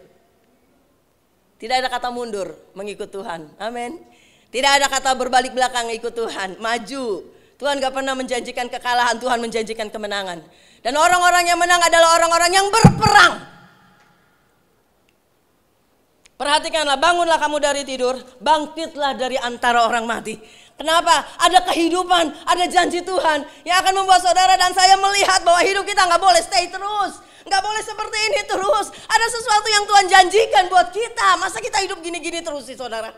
Tidak ada kata mundur mengikut Tuhan. Amin. Tidak ada kata berbalik belakang ikut Tuhan. Maju. Tuhan gak pernah menjanjikan kekalahan, Tuhan menjanjikan kemenangan. Dan orang-orang yang menang adalah orang-orang yang berperang. Perhatikanlah, bangunlah kamu dari tidur, bangkitlah dari antara orang mati. Kenapa? Ada kehidupan, ada janji Tuhan yang akan membuat saudara dan saya melihat bahwa hidup kita gak boleh stay terus. Gak boleh seperti ini terus. Ada sesuatu yang Tuhan janjikan buat kita. Masa kita hidup gini-gini terus sih saudara?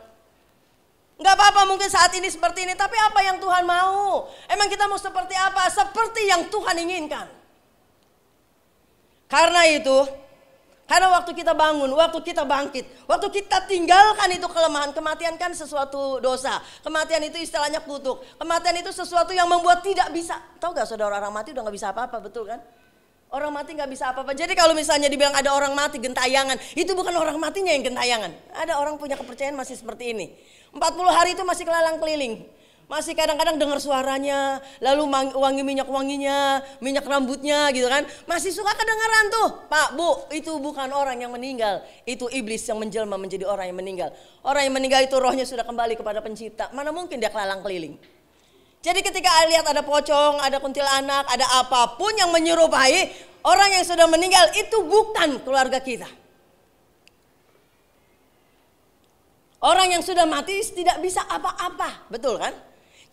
Gak apa-apa mungkin saat ini seperti ini, tapi apa yang Tuhan mau? Emang kita mau seperti apa? Seperti yang Tuhan inginkan. Karena itu, karena waktu kita bangun, waktu kita bangkit, waktu kita tinggalkan itu kelemahan. Kematian kan sesuatu dosa. Kematian itu istilahnya kutuk. Kematian itu sesuatu yang membuat tidak bisa. Tahu gak saudara, orang mati udah gak bisa apa-apa, betul kan? Orang mati gak bisa apa-apa. Jadi kalau misalnya dibilang ada orang mati gentayangan, itu bukan orang matinya yang gentayangan. Ada orang punya kepercayaan masih seperti ini. 40 hari itu masih kelalang keliling. Masih kadang-kadang dengar suaranya, lalu wangi minyak wanginya, minyak rambutnya gitu kan. Masih suka kedengaran tuh. Pak, Bu, itu bukan orang yang meninggal. Itu iblis yang menjelma menjadi orang yang meninggal. Orang yang meninggal itu rohnya sudah kembali kepada pencipta. Mana mungkin dia kelalang keliling. Jadi ketika lihat ada pocong, ada kuntilanak, ada apapun yang menyerupai orang yang sudah meninggal, itu bukan keluarga kita. Orang yang sudah mati tidak bisa apa-apa, betul kan?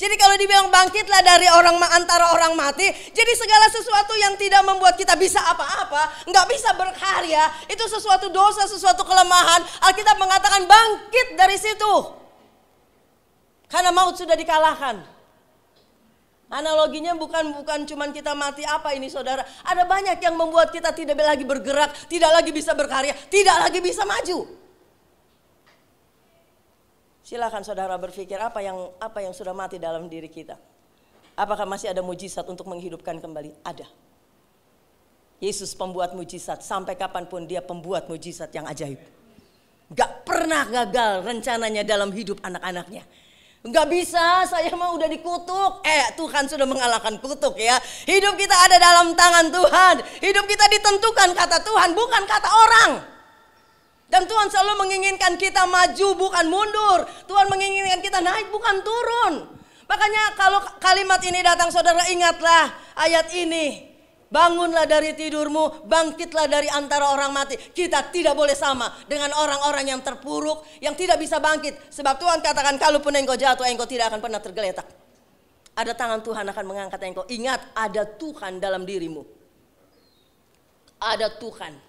Jadi kalau dibilang bangkitlah dari antara orang mati, jadi segala sesuatu yang tidak membuat kita bisa apa-apa, nggak bisa berkarya, itu sesuatu dosa, sesuatu kelemahan. Alkitab mengatakan bangkit dari situ, karena maut sudah dikalahkan. Analoginya bukan cuman kita mati apa ini saudara. Ada banyak yang membuat kita tidak lagi bergerak, tidak lagi bisa berkarya, tidak lagi bisa maju. Silakan saudara berpikir apa yang sudah mati dalam diri kita. Apakah masih ada mujizat untuk menghidupkan kembali? Ada. Yesus pembuat mujizat, sampai kapanpun dia pembuat mujizat yang ajaib. Gak pernah gagal rencananya dalam hidup anak-anaknya. Gak bisa, saya mah udah dikutuk. Tuhan sudah mengalahkan kutuk ya. Hidup kita ada dalam tangan Tuhan. Hidup kita ditentukan kata Tuhan, bukan kata orang. Dan Tuhan selalu menginginkan kita maju, bukan mundur. Tuhan menginginkan kita naik, bukan turun. Makanya kalau kalimat ini datang saudara, ingatlah ayat ini. Bangunlah dari tidurmu, bangkitlah dari antara orang mati. Kita tidak boleh sama dengan orang-orang yang terpuruk, yang tidak bisa bangkit. Sebab Tuhan katakan, kalaupun engkau jatuh, engkau tidak akan pernah tergeletak. Ada tangan Tuhan akan mengangkat engkau. Ingat, ada Tuhan dalam dirimu. Ada Tuhan.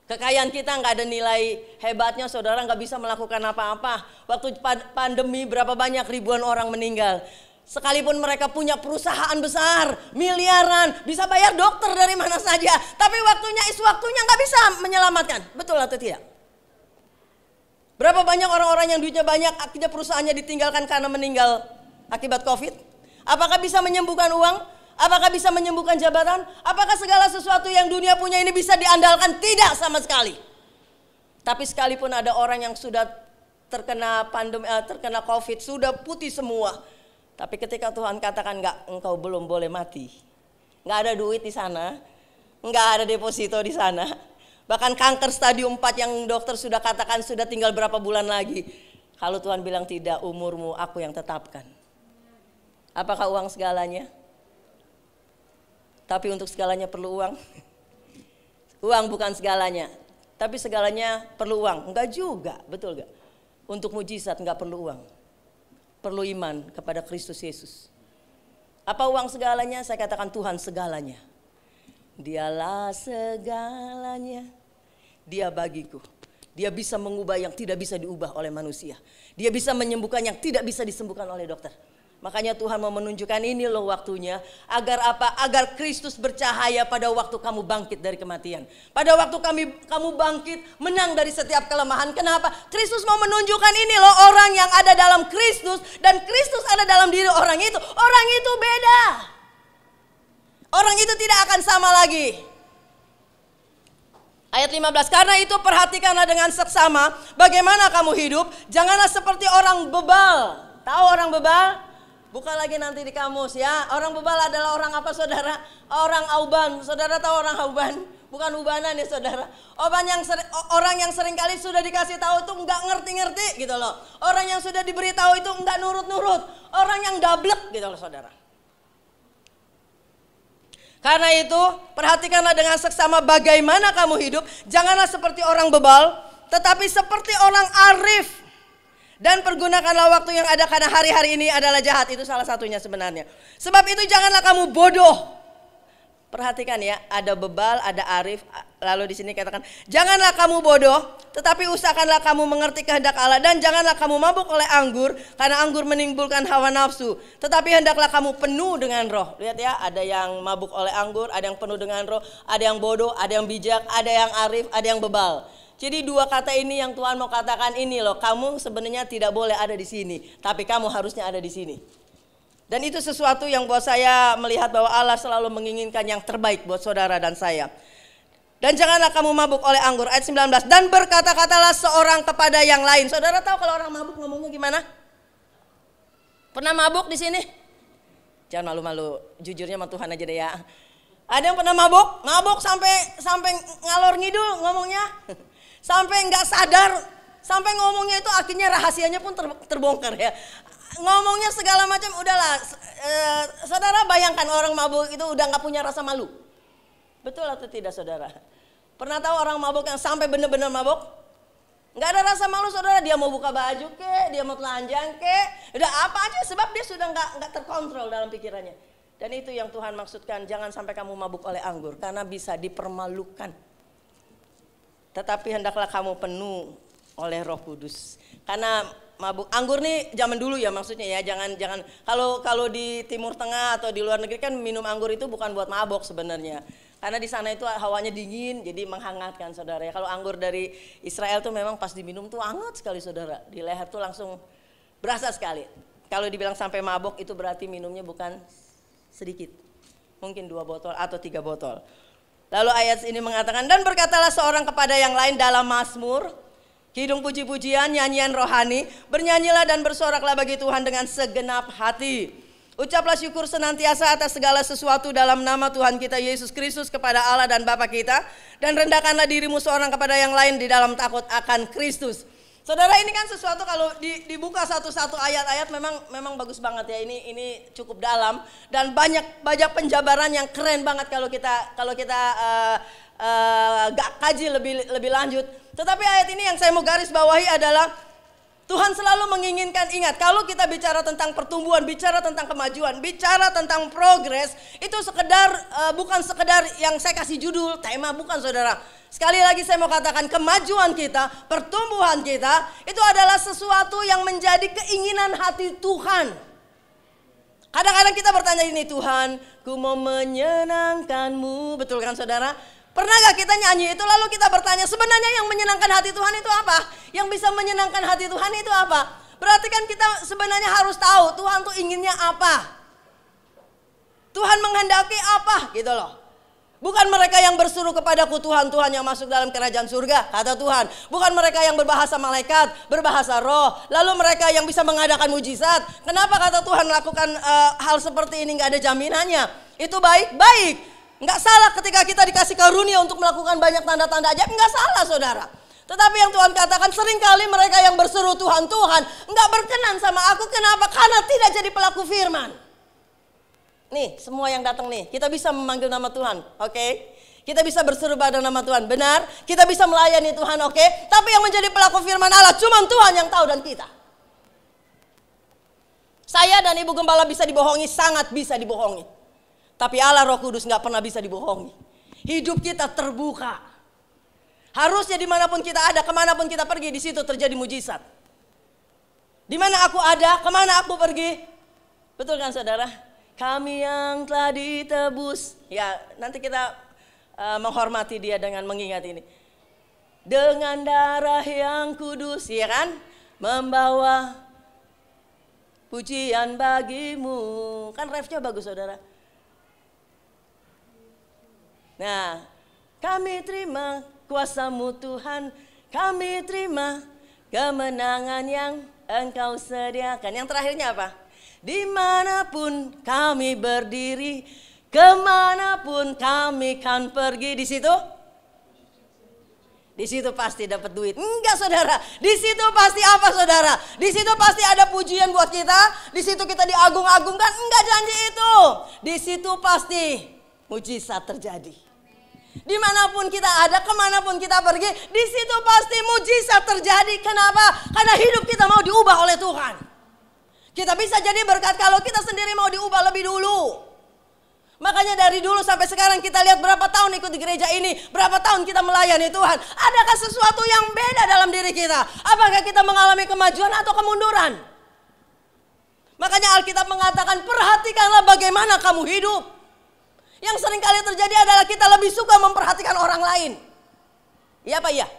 Kekayaan kita nggak ada nilai hebatnya, saudara nggak bisa melakukan apa-apa. Waktu pandemi berapa banyak ribuan orang meninggal. Sekalipun mereka punya perusahaan besar, miliaran, bisa bayar dokter dari mana saja. Tapi waktunya nggak bisa menyelamatkan. Betul atau tidak? Berapa banyak orang-orang yang duitnya banyak, akhirnya perusahaannya ditinggalkan karena meninggal akibat COVID? Apakah bisa menyembuhkan uang? Apakah bisa menyembuhkan jabatan? Apakah segala sesuatu yang dunia punya ini bisa diandalkan? Tidak sama sekali. Tapi sekalipun ada orang yang sudah terkena pandemi, terkena COVID, sudah putih semua. Tapi ketika Tuhan katakan enggak, engkau belum boleh mati. Enggak ada duit di sana, enggak ada deposito di sana. Bahkan kanker stadium 4 yang dokter sudah katakan sudah tinggal berapa bulan lagi. Kalau Tuhan bilang tidak, umurmu aku yang tetapkan. Apakah uang segalanya? Tapi untuk segalanya perlu uang. Uang bukan segalanya, tapi segalanya perlu uang. Enggak juga, betul gak? Untuk mujizat enggak perlu uang. Perlu iman kepada Kristus Yesus. Apa uang segalanya? Saya katakan Tuhan segalanya. Dialah segalanya. Dia bagiku. Dia bisa mengubah yang tidak bisa diubah oleh manusia. Dia bisa menyembuhkan yang tidak bisa disembuhkan oleh dokter. Makanya Tuhan mau menunjukkan ini loh waktunya. Agar apa? Agar Kristus bercahaya pada waktu kamu bangkit dari kematian. Pada waktu kamu bangkit menang dari setiap kelemahan. Kenapa? Kristus mau menunjukkan ini loh, orang yang ada dalam Kristus dan Kristus ada dalam diri orang itu. Orang itu beda. Orang itu tidak akan sama lagi. Ayat 15, karena itu perhatikanlah dengan seksama bagaimana kamu hidup. Janganlah seperti orang bebal. Tahu orang bebal? Buka lagi nanti di kamus ya. Orang bebal adalah orang apa saudara? Orang auban. Saudara tahu orang auban? Bukan ubanan ya saudara. Orang yang sering kali sudah dikasih tahu itu enggak ngerti-ngerti gitu loh. Orang yang sudah diberitahu itu enggak nurut-nurut. Orang yang dablek gitu loh saudara. Karena itu perhatikanlah dengan seksama bagaimana kamu hidup. Janganlah seperti orang bebal, tetapi seperti orang arif. Dan pergunakanlah waktu yang ada karena hari-hari ini adalah jahat. Itu salah satunya sebenarnya. Sebab itu janganlah kamu bodoh. Perhatikan ya, ada bebal, ada arif. Lalu di sini katakan, janganlah kamu bodoh, tetapi usahakanlah kamu mengerti kehendak Allah. Dan janganlah kamu mabuk oleh anggur, karena anggur menimbulkan hawa nafsu. Tetapi hendaklah kamu penuh dengan roh. Lihat ya, ada yang mabuk oleh anggur, ada yang penuh dengan roh, ada yang bodoh, ada yang bijak, ada yang arif, ada yang bebal. Jadi dua kata ini yang Tuhan mau katakan ini loh, kamu sebenarnya tidak boleh ada di sini, tapi kamu harusnya ada di sini. Dan itu sesuatu yang buat saya melihat bahwa Allah selalu menginginkan yang terbaik buat saudara dan saya. Dan janganlah kamu mabuk oleh anggur, ayat 19. Dan berkata-katalah seorang kepada yang lain. Saudara tahu kalau orang mabuk ngomongnya gimana? Pernah mabuk di sini? Jangan malu-malu, jujurnya sama Tuhan aja deh ya. Ada yang pernah mabuk sampai ngalor ngidul ngomongnya. Sampai nggak sadar, sampai ngomongnya itu akhirnya rahasianya pun terbongkar ya. Ngomongnya segala macam, udahlah. Saudara bayangkan orang mabuk itu udah nggak punya rasa malu. Betul atau tidak saudara? Pernah tahu orang mabuk yang sampai benar-benar mabuk? Nggak ada rasa malu saudara, dia mau buka baju ke, dia mau telanjang ke, udah apa aja sebab dia sudah nggak terkontrol dalam pikirannya. Dan itu yang Tuhan maksudkan, jangan sampai kamu mabuk oleh anggur karena bisa dipermalukan. Tetapi hendaklah kamu penuh oleh Roh Kudus. Karena mabuk anggur nih zaman dulu ya maksudnya ya, jangan kalau di Timur Tengah atau di luar negeri kan minum anggur itu bukan buat mabok sebenarnya. Karena di sana itu hawanya dingin jadi menghangatkan saudara ya. Kalau anggur dari Israel tuh memang pas diminum tuh hangat sekali saudara. Di leher tuh langsung berasa sekali. Kalau dibilang sampai mabok itu berarti minumnya bukan sedikit. Mungkin 2 botol atau 3 botol. Lalu ayat ini mengatakan, dan berkatalah seorang kepada yang lain dalam Mazmur, kidung puji-pujian, nyanyian rohani, bernyanyilah dan bersoraklah bagi Tuhan dengan segenap hati. Ucaplah syukur senantiasa atas segala sesuatu dalam nama Tuhan kita Yesus Kristus kepada Allah dan Bapa kita, dan rendahkanlah dirimu seorang kepada yang lain di dalam takut akan Kristus. Saudara, ini kan sesuatu kalau dibuka satu-satu ayat-ayat memang bagus banget ya. Ini cukup dalam dan banyak penjabaran yang keren banget kalau kita kaji lebih lanjut. Tetapi ayat ini yang saya mau garis bawahi adalah Tuhan selalu menginginkan, ingat, kalau kita bicara tentang pertumbuhan, bicara tentang kemajuan, bicara tentang progres, itu bukan sekedar yang saya kasih judul, tema, bukan saudara. Sekali lagi saya mau katakan, kemajuan kita, pertumbuhan kita, itu adalah sesuatu yang menjadi keinginan hati Tuhan. Kadang-kadang kita bertanya ini, Tuhan, ku mau menyenangkan-Mu, betul kan saudara? Pernah gak kita nyanyi itu lalu kita bertanya, sebenarnya yang menyenangkan hati Tuhan itu apa? Yang bisa menyenangkan hati Tuhan itu apa? Berarti kan kita sebenarnya harus tahu Tuhan tuh inginnya apa. Tuhan menghendaki apa gitu loh. Bukan mereka yang berseru kepadaku Tuhan, Tuhan yang masuk dalam kerajaan surga, kata Tuhan. Bukan mereka yang berbahasa malaikat, berbahasa roh. Lalu mereka yang bisa mengadakan mujizat. Kenapa kata Tuhan melakukan hal seperti ini gak ada jaminannya? Itu baik-baik. Gak salah ketika kita dikasih karunia untuk melakukan banyak tanda-tanda ajaib. Gak salah saudara. Tetapi yang Tuhan katakan seringkali mereka yang berseru Tuhan, Tuhan gak berkenan sama aku. Kenapa? Karena tidak jadi pelaku firman. Nih semua yang datang nih, kita bisa memanggil nama Tuhan, oke? Kita bisa berseru pada nama Tuhan, benar? Kita bisa melayani Tuhan, oke? Tapi yang menjadi pelaku firman Allah cuma Tuhan yang tahu dan kita. Saya dan Ibu Gembala bisa dibohongi, sangat bisa dibohongi. Tapi Allah Roh Kudus gak pernah bisa dibohongi. Hidup kita terbuka. Harusnya dimanapun kita ada, kemanapun kita pergi, di situ terjadi mujizat. Dimana aku ada, kemana aku pergi. Betul kan saudara? Kami yang telah ditebus. Ya nanti kita menghormati dia dengan mengingat ini. Dengan darah yang kudus, ya kan? Membawa pujian bagimu. Kan refnya bagus saudara. Nah, kami terima kuasa-Mu Tuhan. Kami terima kemenangan yang Engkau sediakan. Yang terakhirnya apa? Dimanapun kami berdiri, kemanapun kami kan pergi, di situ pasti dapat duit. Enggak saudara, di situ pasti apa saudara? Di situ pasti ada pujian buat kita, di situ kita diagung-agungkan. Enggak janji itu. Di situ pasti mujizat terjadi. Dimanapun kita ada, kemanapun kita pergi, di situ pasti mujizat terjadi. Kenapa? Karena hidup kita mau diubah oleh Tuhan. Kita bisa jadi berkat kalau kita sendiri mau diubah lebih dulu. Makanya dari dulu sampai sekarang kita lihat berapa tahun ikut di gereja ini, berapa tahun kita melayani Tuhan. Adakah sesuatu yang beda dalam diri kita? Apakah kita mengalami kemajuan atau kemunduran? Makanya Alkitab mengatakan perhatikanlah bagaimana kamu hidup. Yang sering kali terjadi adalah kita lebih suka memperhatikan orang lain. Iya apa iya?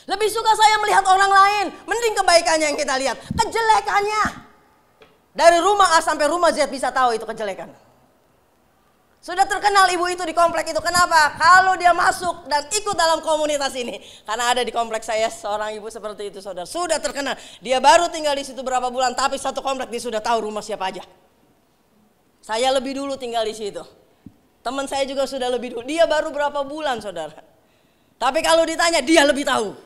Lebih suka saya melihat orang lain, mending kebaikannya yang kita lihat. Kejelekannya. Dari rumah A sampai rumah Z bisa tahu itu kejelekan. Sudah terkenal ibu itu di komplek itu. Kenapa? Kalau dia masuk dan ikut dalam komunitas ini. Karena ada di komplek saya seorang ibu seperti itu saudara. Sudah terkenal. Dia baru tinggal di situ berapa bulan, tapi satu komplek dia sudah tahu rumah siapa aja. Saya lebih dulu tinggal di situ. Teman saya juga sudah lebih dulu. Dia baru berapa bulan saudara. Tapi kalau ditanya dia lebih tahu.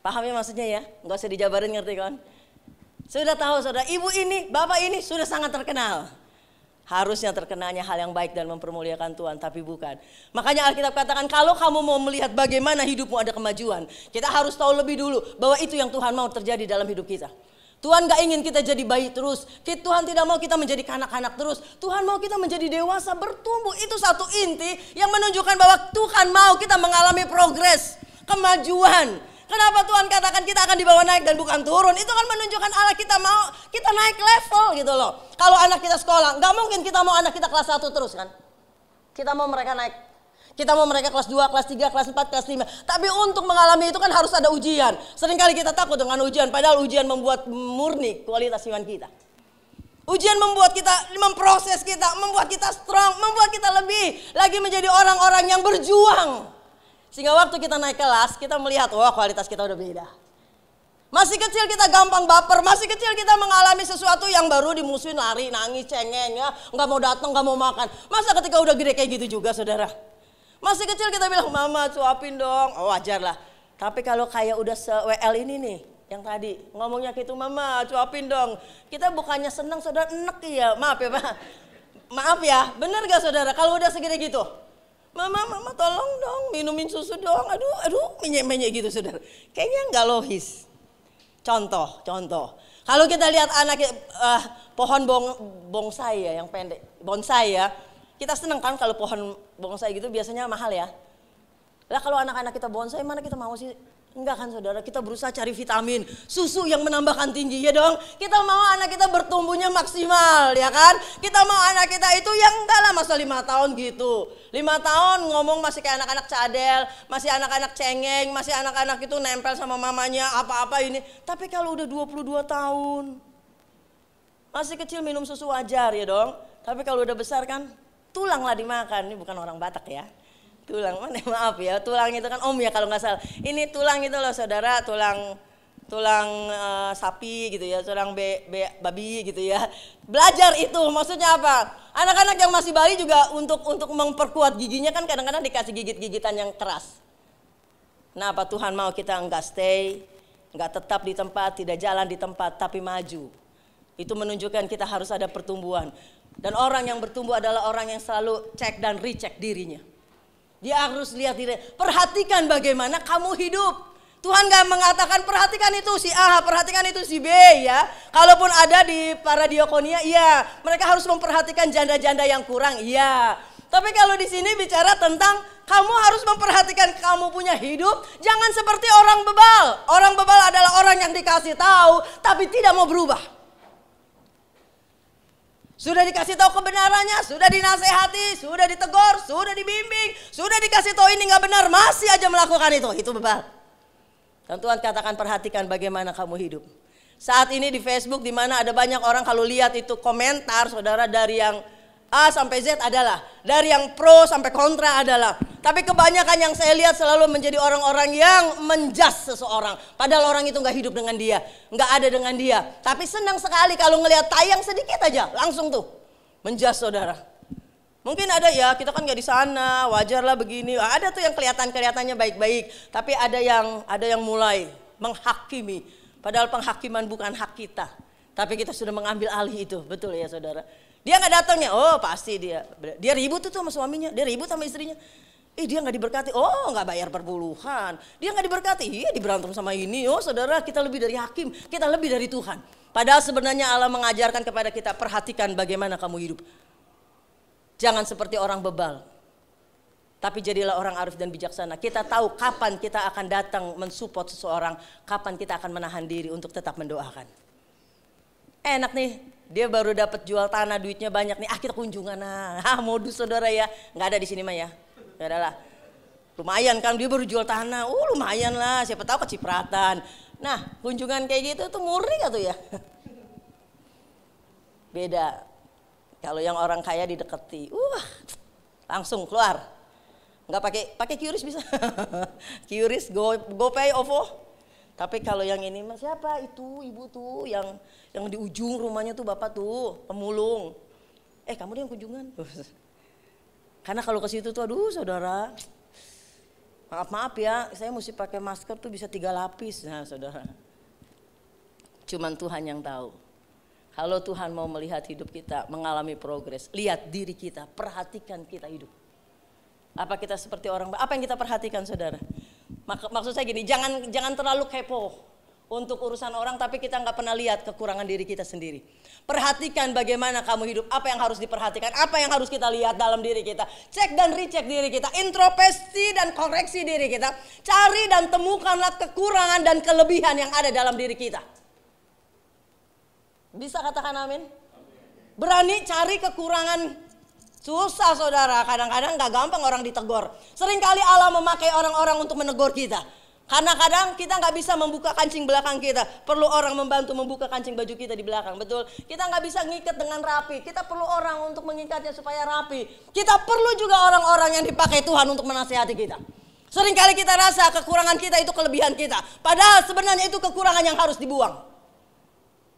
Paham ya maksudnya ya? Enggak usah dijabarin, ngerti kan? Sudah tahu saudara, ibu ini, bapak ini sudah sangat terkenal. Harusnya terkenalnya hal yang baik dan mempermuliakan Tuhan, tapi bukan. Makanya Alkitab katakan kalau kamu mau melihat bagaimana hidupmu ada kemajuan, kita harus tahu lebih dulu bahwa itu yang Tuhan mau terjadi dalam hidup kita. Tuhan gak ingin kita jadi bayi terus. Tuhan tidak mau kita menjadi kanak-kanak terus. Tuhan mau kita menjadi dewasa, bertumbuh. Itu satu inti yang menunjukkan bahwa Tuhan mau kita mengalami progres, kemajuan. Kenapa Tuhan katakan kita akan dibawa naik dan bukan turun? Itu kan menunjukkan Allah kita mau kita naik level gitu loh. Kalau anak kita sekolah, gak mungkin kita mau anak kita kelas 1 terus kan. Kita mau mereka naik. Kita mau mereka kelas 2, kelas 3, kelas 4, kelas 5. Tapi untuk mengalami itu kan harus ada ujian. Seringkali kita takut dengan ujian. Padahal ujian membuat murni kualitas iman kita. Ujian membuat kita, memproses kita, membuat kita strong, membuat kita lebih lagi menjadi orang-orang yang berjuang. Sehingga waktu kita naik kelas, kita melihat, wah kualitas kita udah beda. Masih kecil kita gampang baper, masih kecil kita mengalami sesuatu yang baru dimusuhin, lari, nangis, cengeng, ya, nggak mau datang, nggak mau makan. Masa ketika udah gede kayak gitu juga saudara? Masih kecil kita bilang, mama suapin dong, oh, wajar lah. Tapi kalau kayak udah se-WL ini nih, yang tadi ngomongnya gitu, mama suapin dong. Kita bukannya senang saudara, enek ya, maaf ya Pak. Maaf ya, bener gak saudara kalau udah segede gitu? Mama tolong dong minumin susu dong. Aduh menyek-menyek gitu saudara. Kayaknya nggak logis. Contoh. Kalau kita lihat anak pohon bonsai ya yang pendek. Bonsai ya. Kita seneng kan kalau pohon bonsai gitu biasanya mahal ya. Lah kalau anak-anak kita bonsai mana kita mau sih? Enggak kan saudara, kita berusaha cari vitamin, susu yang menambahkan tinggi ya dong. Kita mau anak kita bertumbuhnya maksimal ya kan. Kita mau anak kita itu yang enggak lah masa 5 tahun gitu. 5 tahun ngomong masih kayak anak-anak cadel, masih anak-anak cengeng, masih anak-anak itu nempel sama mamanya apa-apa ini. Tapi kalau udah 22 tahun, masih kecil minum susu wajar ya dong. Tapi kalau udah besar kan tulanglah dimakan. Ini bukan orang Batak ya. Tulang, mana maaf ya, tulang itu kan om ya kalau nggak salah. Ini tulang itu loh saudara, tulang sapi gitu ya, tulang babi gitu ya. Belajar itu maksudnya apa? Anak-anak yang masih bayi juga untuk memperkuat giginya kan kadang-kadang dikasih gigit-gigitan yang keras. Kenapa Tuhan mau kita enggak stay, enggak tetap di tempat, tidak jalan di tempat, tapi maju. Itu menunjukkan kita harus ada pertumbuhan. Dan orang yang bertumbuh adalah orang yang selalu cek dan recheck dirinya. Dia harus lihat diri, perhatikan bagaimana kamu hidup. Tuhan gak mengatakan perhatikan itu si A, perhatikan itu si B ya. Kalaupun ada di para diakonia, iya. Mereka harus memperhatikan janda-janda yang kurang, iya. Tapi kalau di sini bicara tentang kamu harus memperhatikan kamu punya hidup. Jangan seperti orang bebal. Orang bebal adalah orang yang dikasih tahu tapi tidak mau berubah. Sudah dikasih tahu kebenarannya, sudah dinasehati, sudah ditegur, sudah dibimbing, sudah dikasih tahu ini gak benar, masih aja melakukan itu bebal. Dan Tuhan katakan perhatikan bagaimana kamu hidup. Saat ini di Facebook di mana ada banyak orang kalau lihat itu komentar saudara dari yang A sampai Z adalah, dari yang pro sampai kontra adalah. Tapi kebanyakan yang saya lihat selalu menjadi orang-orang yang menjudge seseorang. Padahal orang itu gak hidup dengan dia, gak ada dengan dia. Tapi senang sekali kalau ngelihat tayang sedikit aja, langsung tuh menjudge saudara. Mungkin ada ya, kita kan gak di sana, wajarlah begini. Ada tuh yang kelihatannya baik-baik, tapi ada yang mulai menghakimi. Padahal penghakiman bukan hak kita, tapi kita sudah mengambil alih itu, betul ya saudara. Dia gak datangnya, oh pasti dia ribut tuh sama suaminya, dia ribut sama istrinya. Dia gak diberkati, oh gak bayar perpuluhan. Dia gak diberkati, iya diberantem sama ini. Oh saudara, kita lebih dari hakim, kita lebih dari Tuhan. Padahal sebenarnya Allah mengajarkan kepada kita, perhatikan bagaimana kamu hidup. Jangan seperti orang bebal, tapi jadilah orang arif dan bijaksana. Kita tahu kapan kita akan datang mensupport seseorang, kapan kita akan menahan diri untuk tetap mendoakan. Enak nih, dia baru dapat jual tanah, duitnya banyak nih, kita kunjungan modus saudara ya. Gak ada di sini mah ya, gak ada lah. Lumayan kan dia baru jual tanah, lumayan lah, siapa tahu kecipratan. Nah kunjungan kayak gitu tuh murni gak tuh ya? Beda. Kalau yang orang kaya dideketi, langsung keluar. Nggak pakai QRIS bisa. QRIS, GoPay, OVO. Tapi kalau yang ini mas siapa itu ibu tuh yang di ujung rumahnya tuh bapak tuh pemulung. Kamu dia yang kunjungan. Karena kalau ke situ tuh aduh saudara, maaf ya, saya mesti pakai masker tuh bisa 3 lapis. Nah saudara, cuman Tuhan yang tahu. Kalau Tuhan mau melihat hidup kita mengalami progres, lihat diri kita, perhatikan kita hidup. Apa kita seperti orang, apa yang kita perhatikan saudara? Maksud saya gini, jangan terlalu kepo untuk urusan orang tapi kita nggak pernah lihat kekurangan diri kita sendiri. Perhatikan bagaimana kamu hidup, apa yang harus diperhatikan, apa yang harus kita lihat dalam diri kita. Cek dan recheck diri kita, introspeksi dan koreksi diri kita. Cari dan temukanlah kekurangan dan kelebihan yang ada dalam diri kita. Bisa katakan amin? Berani cari kekurangan. Susah saudara, kadang-kadang gak gampang orang ditegur. Seringkali Allah memakai orang-orang untuk menegur kita. Karena kadang kita gak bisa membuka kancing belakang kita. Perlu orang membantu membuka kancing baju kita di belakang, betul? Kita gak bisa ngikat dengan rapi. Kita perlu orang untuk mengikatnya supaya rapi. Kita perlu juga orang-orang yang dipakai Tuhan untuk menasihati kita. Seringkali kita rasa kekurangan kita itu kelebihan kita. Padahal sebenarnya itu kekurangan yang harus dibuang.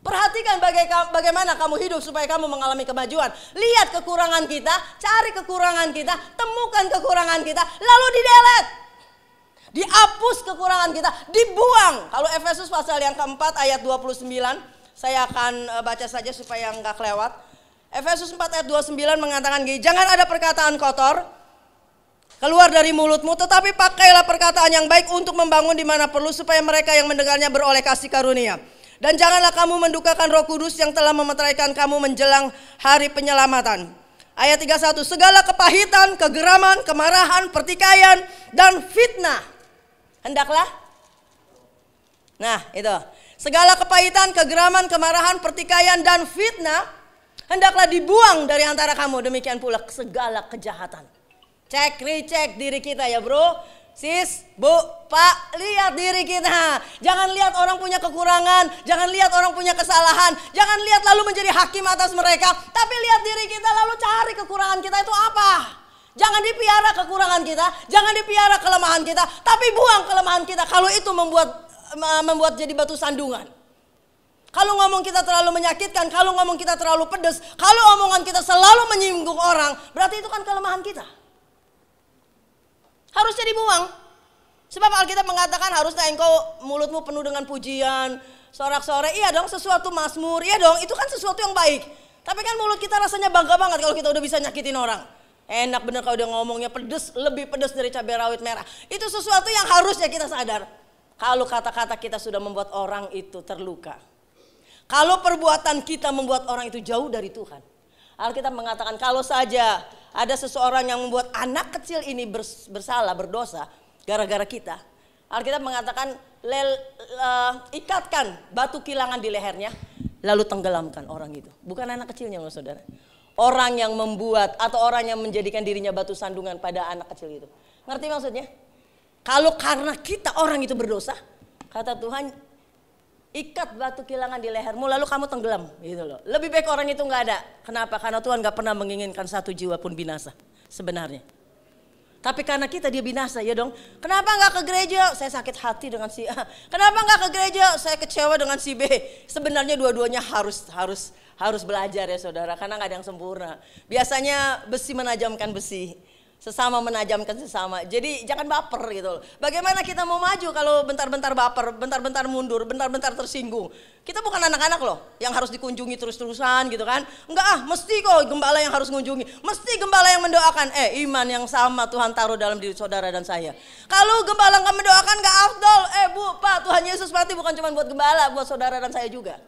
Perhatikan bagaimana kamu hidup supaya kamu mengalami kemajuan. Lihat kekurangan kita, cari kekurangan kita, temukan kekurangan kita, lalu di-delete. Dihapus kekurangan kita, dibuang. Kalau Efesus pasal yang keempat ayat 29, saya akan baca saja supaya nggak kelewat. Efesus 4 ayat 29 mengatakan gini, jangan ada perkataan kotor keluar dari mulutmu, tetapi pakailah perkataan yang baik untuk membangun di mana perlu supaya mereka yang mendengarnya beroleh kasih karunia. Dan janganlah kamu mendukakan Roh Kudus yang telah memeteraikan kamu menjelang hari penyelamatan. Ayat 31, segala kepahitan, kegeraman, kemarahan, pertikaian, dan fitnah. Hendaklah. Nah itu. Segala kepahitan, kegeraman, kemarahan, pertikaian, dan fitnah. Hendaklah dibuang dari antara kamu. Demikian pula segala kejahatan. Cek, recheck diri kita ya bro. sis, bu, pak, lihat diri kita. Jangan lihat orang punya kekurangan, jangan lihat orang punya kesalahan, jangan lihat lalu menjadi hakim atas mereka, tapi lihat diri kita lalu cari kekurangan kita itu apa. Jangan dipiara kekurangan kita, jangan dipiara kelemahan kita, tapi buang kelemahan kita kalau itu membuat jadi batu sandungan. Kalau ngomong kita terlalu menyakitkan, kalau ngomong kita terlalu pedas, kalau omongan kita selalu menyinggung orang, berarti itu kan kelemahan kita. Harusnya dibuang. Sebab Alkitab mengatakan harusnya engkau mulutmu penuh dengan pujian, sorak-sorai. Iya dong, sesuatu mazmur. Iya dong, itu kan sesuatu yang baik. Tapi kan mulut kita rasanya bangga banget kalau kita udah bisa nyakitin orang. Enak bener kalau dia ngomongnya pedes, lebih pedes dari cabai rawit merah. Itu sesuatu yang harusnya kita sadar. Kalau kata-kata kita sudah membuat orang itu terluka. Kalau perbuatan kita membuat orang itu jauh dari Tuhan. Alkitab mengatakan kalau saja ada seseorang yang membuat anak kecil ini bersalah, berdosa gara-gara kita. Alkitab mengatakan ikatkan batu kilangan di lehernya lalu tenggelamkan orang itu. Bukan anak kecilnya loh saudara. Orang yang membuat atau orang yang menjadikan dirinya batu sandungan pada anak kecil itu. Ngerti maksudnya? Kalau karena kita orang itu berdosa, kata Tuhan, ikat batu kilangan di lehermu lalu kamu tenggelam gitu loh. Lebih baik orang itu nggak ada. Kenapa? Karena Tuhan nggak pernah menginginkan satu jiwa pun binasa sebenarnya. Tapi karena kita dia binasa ya dong. Kenapa nggak ke gereja? Saya sakit hati dengan si A. Kenapa nggak ke gereja? Saya kecewa dengan si B. Sebenarnya dua-duanya harus belajar ya saudara. Karena nggak ada yang sempurna. Biasanya besi menajamkan besi. Sesama menajamkan sesama. Jadi jangan baper gitu. Bagaimana kita mau maju kalau bentar-bentar baper, bentar-bentar mundur, bentar-bentar tersinggung. Kita bukan anak-anak loh yang harus dikunjungi terus-terusan gitu kan. Enggak mesti kok gembala yang harus mengunjungi. Mesti gembala yang mendoakan. Iman yang sama Tuhan taruh dalam diri saudara dan saya. Kalau gembala nggak mendoakan nggak afdol. Bu, Pak, Tuhan Yesus mati bukan cuma buat gembala, buat saudara dan saya juga.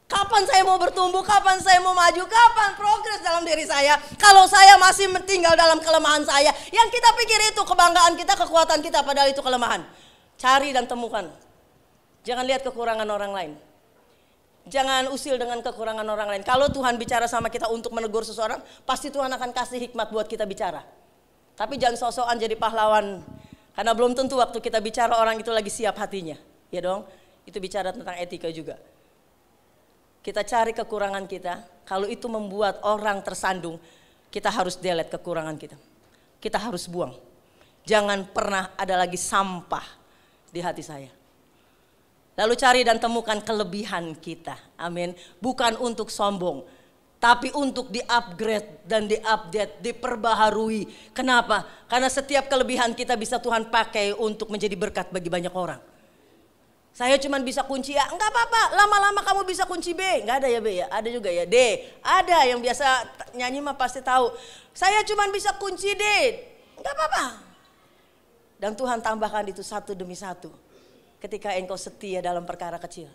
Kapan saya mau bertumbuh, kapan saya mau maju, kapan progres dalam diri saya. Kalau saya masih tinggal dalam kelemahan saya, yang kita pikir itu kebanggaan kita, kekuatan kita, padahal itu kelemahan. Cari dan temukan. Jangan lihat kekurangan orang lain. Jangan usil dengan kekurangan orang lain. Kalau Tuhan bicara sama kita untuk menegur seseorang, pasti Tuhan akan kasih hikmat buat kita bicara. Tapi jangan sok-sokan jadi pahlawan. Karena belum tentu waktu kita bicara orang itu lagi siap hatinya. Ya dong, itu bicara tentang etika juga. Kita cari kekurangan kita, kalau itu membuat orang tersandung, kita harus delete kekurangan kita. Kita harus buang. Jangan pernah ada lagi sampah di hati saya. Lalu cari dan temukan kelebihan kita. Amin. Bukan untuk sombong, tapi untuk di-upgrade dan di-update, diperbaharui. Kenapa? Karena setiap kelebihan kita bisa Tuhan pakai untuk menjadi berkat bagi banyak orang. Saya cuma bisa kunci A, enggak apa-apa, lama-lama kamu bisa kunci B. Enggak ada ya B ya, ada juga ya D. Ada yang biasa nyanyi mah pasti tahu. Saya cuma bisa kunci D, enggak apa-apa. Dan Tuhan tambahkan itu satu demi satu. Ketika engkau setia dalam perkara kecil.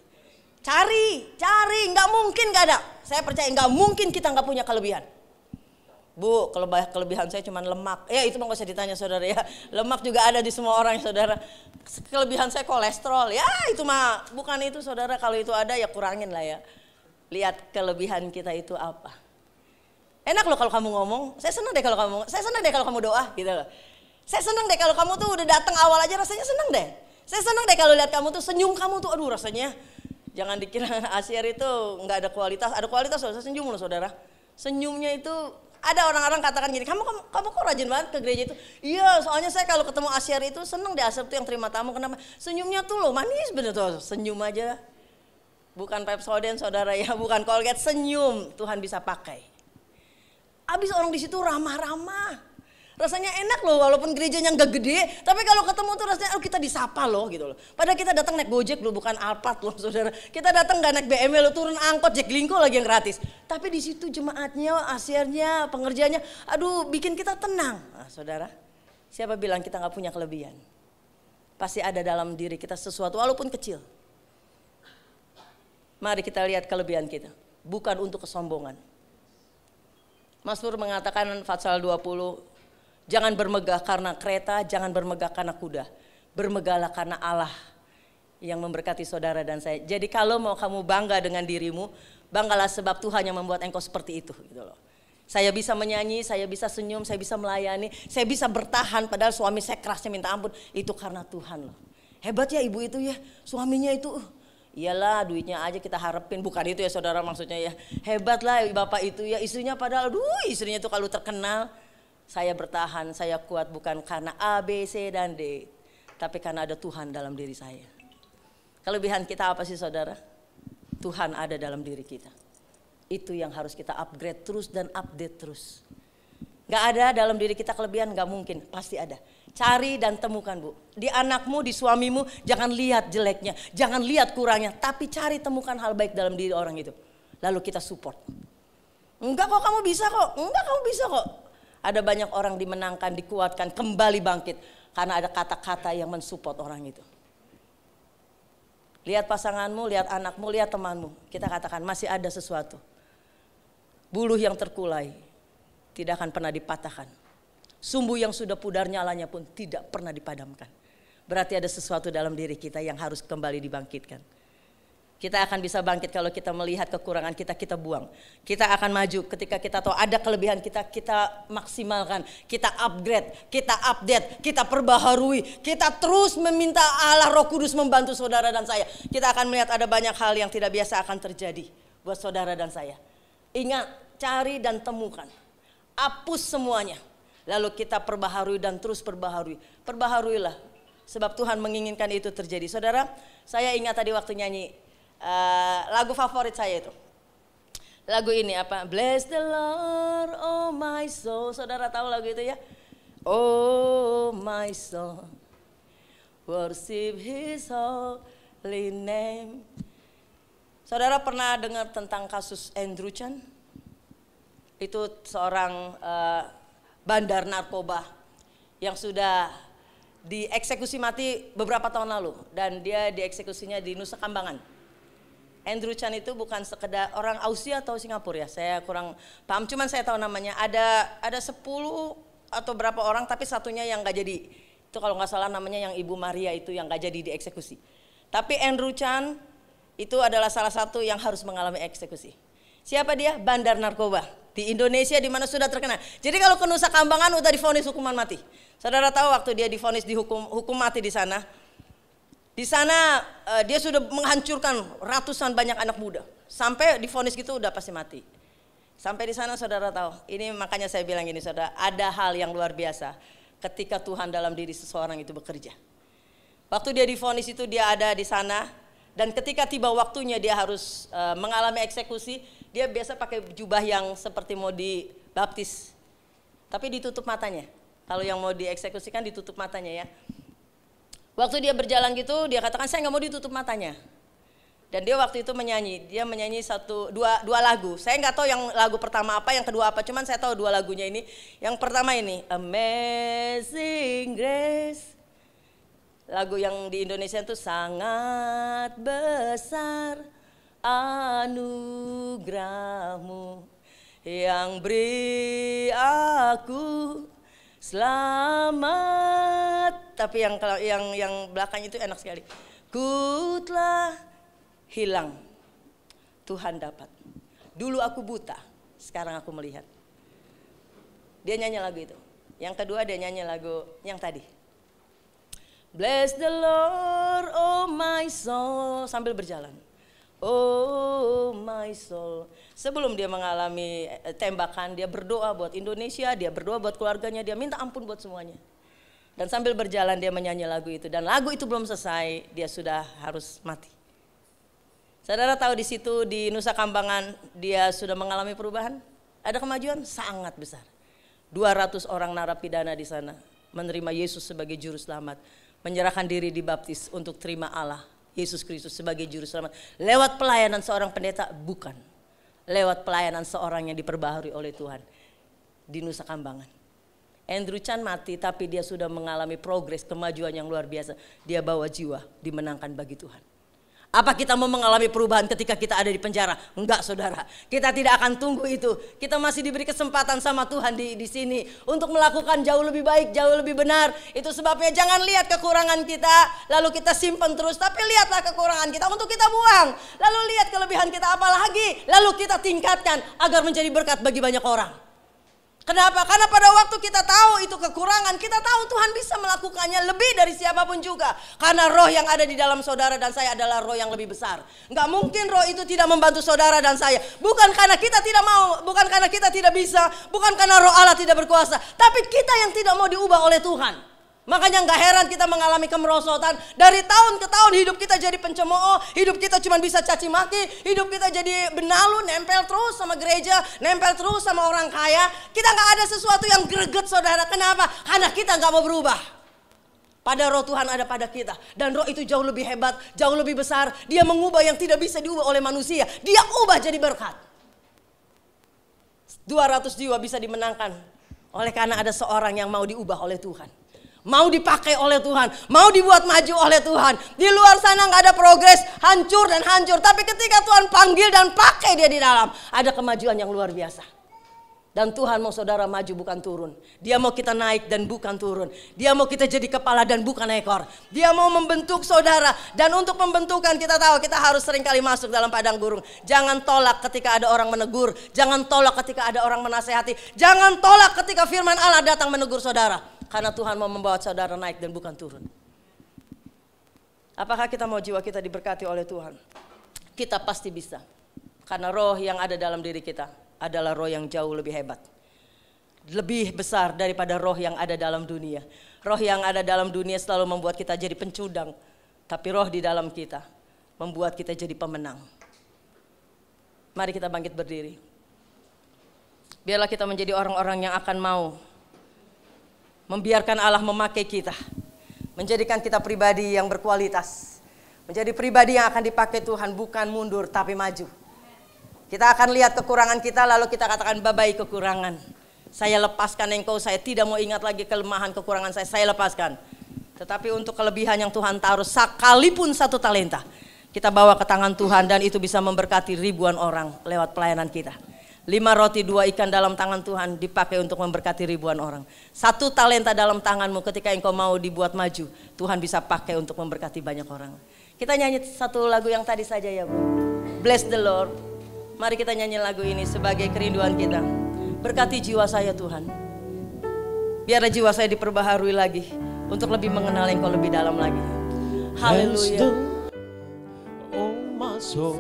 Cari, enggak mungkin enggak ada. Saya percaya enggak mungkin kita enggak punya kelebihan. Bu, kelebihan saya cuma lemak. Ya itu mah gak usah ditanya saudara ya. Lemak juga ada di semua orang saudara. Kelebihan saya kolesterol. Ya itu mah bukan itu saudara. Kalau itu ada ya kurangin lah ya. Lihat kelebihan kita itu apa. Enak loh kalau kamu ngomong. Saya senang deh kalau kamu doa gitu loh. Saya senang deh kalau kamu tuh udah datang awal aja rasanya senang deh. Saya senang deh kalau lihat kamu tuh senyum kamu tuh aduh rasanya. Jangan dikira Asyar itu nggak ada kualitas. Ada kualitas loh, saya senyum loh saudara. Senyumnya itu ada orang-orang katakan gini, kamu kok rajin banget ke gereja itu? Iya, soalnya saya kalau ketemu Asyar itu seneng deh, Asyar tuh yang terima tamu. Kenapa? Senyumnya tuh loh manis bener tuh, senyum aja. Bukan Pepsodent saudara ya, bukan Colgate, senyum Tuhan bisa pakai. Abis orang di situ ramah-ramah. Rasanya enak loh walaupun gerejanya nggak gede, tapi kalau ketemu tuh rasanya kita disapa loh gitu loh. Padahal kita datang naik Gojek loh, bukan Alphard loh saudara. Kita datang nggak naik BMW loh, turun angkot Jaklingko lagi yang gratis. Tapi di situ jemaatnya, Asyarnya, pengerjanya, aduh bikin kita tenang. Nah, saudara, siapa bilang kita nggak punya kelebihan? Pasti ada dalam diri kita sesuatu walaupun kecil. Mari kita lihat kelebihan kita, bukan untuk kesombongan. Mazmur mengatakan Fatsal 20, jangan bermegah karena kereta, jangan bermegah karena kuda. Bermegahlah karena Allah yang memberkati saudara dan saya. Jadi kalau mau kamu bangga dengan dirimu, banggalah sebab Tuhan yang membuat engkau seperti itu gitu loh. Saya bisa menyanyi, saya bisa senyum, saya bisa melayani, saya bisa bertahan padahal suami saya kerasnya minta ampun. Itu karena Tuhan loh. Hebat ya ibu itu ya, suaminya itu. Iyalah duitnya aja kita harapin, bukan itu ya saudara maksudnya ya. Hebat lah bapak itu ya, istrinya padahal istrinya itu kalau terkenal. Saya bertahan, saya kuat bukan karena A, B, C, dan D. Tapi karena ada Tuhan dalam diri saya. Kelebihan kita apa sih saudara? Tuhan ada dalam diri kita. Itu yang harus kita upgrade terus dan update terus. Gak ada dalam diri kita kelebihan, gak mungkin, pasti ada. Cari dan temukan bu. Di anakmu, di suamimu, jangan lihat jeleknya, jangan lihat kurangnya. Tapi cari temukan hal baik dalam diri orang itu. Lalu kita support. Enggak kok kamu bisa kok, enggak kamu bisa kok. Ada banyak orang dimenangkan, dikuatkan, kembali bangkit. Karena ada kata-kata yang mensupport orang itu. Lihat pasanganmu, lihat anakmu, lihat temanmu. Kita katakan masih ada sesuatu. Buluh yang terkulai tidak akan pernah dipatahkan. Sumbu yang sudah pudar nyalanya pun tidak pernah dipadamkan. Berarti ada sesuatu dalam diri kita yang harus kembali dibangkitkan. Kita akan bisa bangkit kalau kita melihat kekurangan kita, kita buang. Kita akan maju ketika kita tahu ada kelebihan kita, kita maksimalkan. Kita upgrade, kita update, kita perbaharui. Kita terus meminta Allah Roh Kudus membantu saudara dan saya. Kita akan melihat ada banyak hal yang tidak biasa akan terjadi buat saudara dan saya. Ingat, cari dan temukan. Hapus semuanya. Lalu kita perbaharui dan terus perbaharui. Perbaharuilah. Sebab Tuhan menginginkan itu terjadi. Saudara, saya ingat tadi waktu nyanyi lagu favorit saya itu. Lagu ini apa? Bless the Lord, oh my soul. Saudara tahu lagu itu ya? Oh my soul, worship His holy name. Saudara pernah dengar tentang kasus Andrew Chan? Itu seorang bandar narkoba yang sudah dieksekusi mati beberapa tahun lalu. Dan dia dieksekusinya di Nusa Kambangan. Andrew Chan itu bukan sekedar orang Australia atau Singapura ya. Saya kurang paham, cuman saya tahu namanya. Ada 10 atau berapa orang tapi satunya yang gak jadi. Itu kalau gak salah namanya yang Ibu Maria itu yang gak jadi dieksekusi. Tapi Andrew Chan itu adalah salah satu yang harus mengalami eksekusi. Siapa dia? Bandar narkoba di Indonesia di mana sudah terkenal. Jadi kalau ke Nusa Kambangan udah divonis hukuman mati. Saudara tahu waktu dia divonis hukum mati di sana. Di sana dia sudah menghancurkan ratusan banyak anak muda. Sampai divonis gitu udah pasti mati. Sampai di sana saudara tahu. Ini makanya saya bilang gini saudara, ada hal yang luar biasa ketika Tuhan dalam diri seseorang itu bekerja. Waktu dia divonis itu dia ada di sana. Dan ketika tiba waktunya dia harus mengalami eksekusi, dia biasa pakai jubah yang seperti mau dibaptis. Tapi ditutup matanya. Kalau yang mau dieksekusikan ditutup matanya ya. Waktu dia berjalan gitu, dia katakan saya nggak mau ditutup matanya. Dan dia waktu itu menyanyi, dia menyanyi dua lagu. Saya nggak tahu yang lagu pertama apa, yang kedua apa, cuman saya tahu 2 lagunya ini. Yang pertama ini, Amazing Grace. Lagu yang di Indonesia itu sangat besar anugerahmu yang beri aku selamat. Tapi yang belakang itu enak sekali. Ku telah hilang, Tuhan dapat. Dulu aku buta, sekarang aku melihat. Dia nyanyi lagu itu. Yang kedua dia nyanyi lagu yang tadi. Bless the Lord, oh my soul, sambil berjalan. Oh my soul. Sebelum dia mengalami tembakan, dia berdoa buat Indonesia, dia berdoa buat keluarganya, dia minta ampun buat semuanya. Dan sambil berjalan dia menyanyi lagu itu. Dan lagu itu belum selesai, dia sudah harus mati. Saudara tahu di situ di Nusa Kambangan dia sudah mengalami perubahan? Ada kemajuan sangat besar. 200 orang narapidana di sana menerima Yesus sebagai juru selamat. Menyerahkan diri dibaptis untuk terima Allah, Yesus Kristus sebagai juru selamat. Lewat pelayanan seorang pendeta? Bukan. Lewat pelayanan seorang yang diperbaharui oleh Tuhan di Nusa Kambangan. Andrew Chan mati tapi dia sudah mengalami progres, kemajuan yang luar biasa. Dia bawa jiwa, dimenangkan bagi Tuhan. Apa kita mau mengalami perubahan ketika kita ada di penjara? Enggak saudara, kita tidak akan tunggu itu. Kita masih diberi kesempatan sama Tuhan di sini untuk melakukan jauh lebih baik, jauh lebih benar. Itu sebabnya jangan lihat kekurangan kita lalu kita simpan terus, tapi lihatlah kekurangan kita untuk kita buang. Lalu lihat kelebihan kita apa lagi, lalu kita tingkatkan agar menjadi berkat bagi banyak orang. Kenapa? Karena pada waktu kita tahu itu kekurangan, kita tahu Tuhan bisa melakukannya lebih dari siapapun juga. Karena roh yang ada di dalam saudara dan saya adalah roh yang lebih besar. Nggak mungkin roh itu tidak membantu saudara dan saya. Bukan karena kita tidak mau, bukan karena kita tidak bisa, bukan karena roh Allah tidak berkuasa. Tapi kita yang tidak mau diubah oleh Tuhan. Makanya nggak heran kita mengalami kemerosotan. Dari tahun ke tahun hidup kita jadi pencemooh, hidup kita cuma bisa caci maki, hidup kita jadi benalu, nempel terus sama gereja, nempel terus sama orang kaya. Kita nggak ada sesuatu yang greget saudara. Kenapa? Karena kita nggak mau berubah. Pada roh Tuhan ada pada kita. Dan roh itu jauh lebih hebat, jauh lebih besar. Dia mengubah yang tidak bisa diubah oleh manusia. Dia ubah jadi berkat. 200 jiwa bisa dimenangkan oleh karena ada seorang yang mau diubah oleh Tuhan. Mau dipakai oleh Tuhan, mau dibuat maju oleh Tuhan. Di luar sana nggak ada progres, hancur dan hancur. Tapi ketika Tuhan panggil dan pakai dia di dalam, ada kemajuan yang luar biasa. Dan Tuhan mau saudara maju bukan turun. Dia mau kita naik dan bukan turun. Dia mau kita jadi kepala dan bukan ekor. Dia mau membentuk saudara. Dan untuk pembentukan kita tahu kita harus seringkali masuk dalam padang gurun. Jangan tolak ketika ada orang menegur. Jangan tolak ketika ada orang menasehati. Jangan tolak ketika firman Allah datang menegur saudara. Karena Tuhan mau membawa saudara naik dan bukan turun. Apakah kita mau jiwa kita diberkati oleh Tuhan? Kita pasti bisa. Karena roh yang ada dalam diri kita adalah roh yang jauh lebih hebat. Lebih besar daripada roh yang ada dalam dunia. Roh yang ada dalam dunia selalu membuat kita jadi pencudang. Tapi roh di dalam kita membuat kita jadi pemenang. Mari kita bangkit berdiri. Biarlah kita menjadi orang-orang yang akan mau membiarkan Allah memakai kita, menjadikan kita pribadi yang berkualitas, menjadi pribadi yang akan dipakai Tuhan, bukan mundur tapi maju. Kita akan lihat kekurangan kita lalu kita katakan babai kekurangan. Saya lepaskan engkau, saya tidak mau ingat lagi kelemahan kekurangan saya lepaskan. Tetapi untuk kelebihan yang Tuhan taruh sekalipun 1 talenta, kita bawa ke tangan Tuhan dan itu bisa memberkati ribuan orang lewat pelayanan kita. 5 roti 2 ikan dalam tangan Tuhan dipakai untuk memberkati ribuan orang. 1 talenta dalam tanganmu ketika engkau mau dibuat maju, Tuhan bisa pakai untuk memberkati banyak orang. Kita nyanyi satu lagu yang tadi saja ya Bu. Bless the Lord. Mari kita nyanyi lagu ini sebagai kerinduan kita. Berkati jiwa saya Tuhan. Biarlah jiwa saya diperbaharui lagi untuk lebih mengenal engkau lebih dalam lagi. Haleluya. Oh my soul.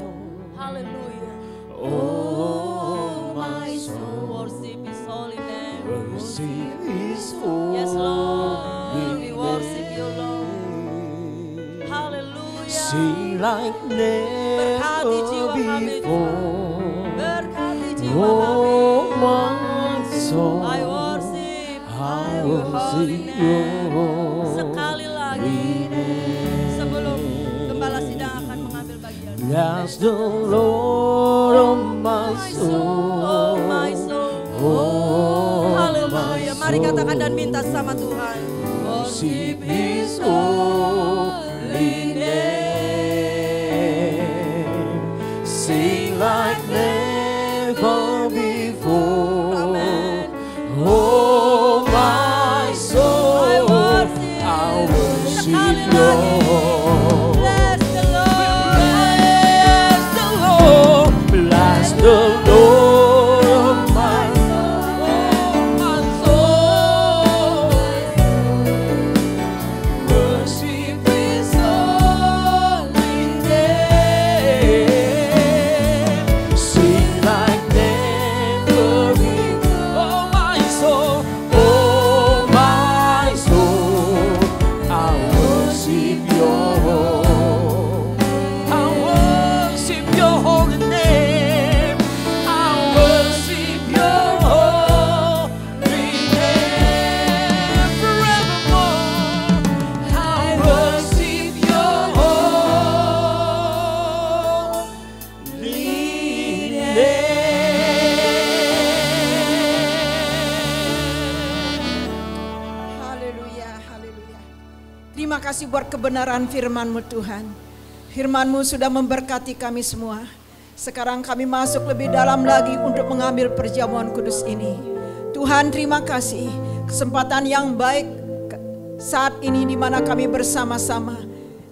Haleluya. Oh my soul. Worship His holy name. Worship His holy name. Yes Lord, we worship you Lord. Haleluya. Sing like Berkati jiwa never kami Tuhan. before. Berkati jiwa Oh kami. my soul. I worship your holy name. Sekali lagi sebelum gembala sidang akan mengambil bagian. Bless the Lord, oh my soul. Oh my soul. Oh Haleluya. Mari katakan dan minta sama Tuhan. worship His holy name. Sing like never before. Amen. Oh my soul, I worship. you. Bless the Lord. Bless the Lord, bless the Lord, oh my soul. Worship His holy name. Sing like never before. Oh my soul, I worship your holy name. I worship your holy name forevermore. I worship your holy name. Haleluya, haleluya. Terima kasih buat kebenaran firman-Mu Tuhan. Firman-Mu sudah memberkati kami semua. Sekarang kami masuk lebih dalam lagi untuk mengambil perjamuan kudus ini. Tuhan, terima kasih kesempatan yang baik saat ini di mana kami bersama-sama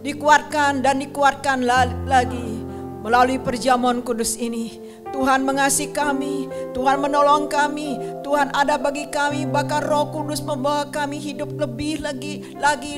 dikuatkan dan dikuatkan lagi melalui perjamuan kudus ini. Tuhan mengasihi kami, Tuhan menolong kami, Tuhan Tuhan ada bagi kami, bahkan Roh Kudus membawa kami hidup lebih lagi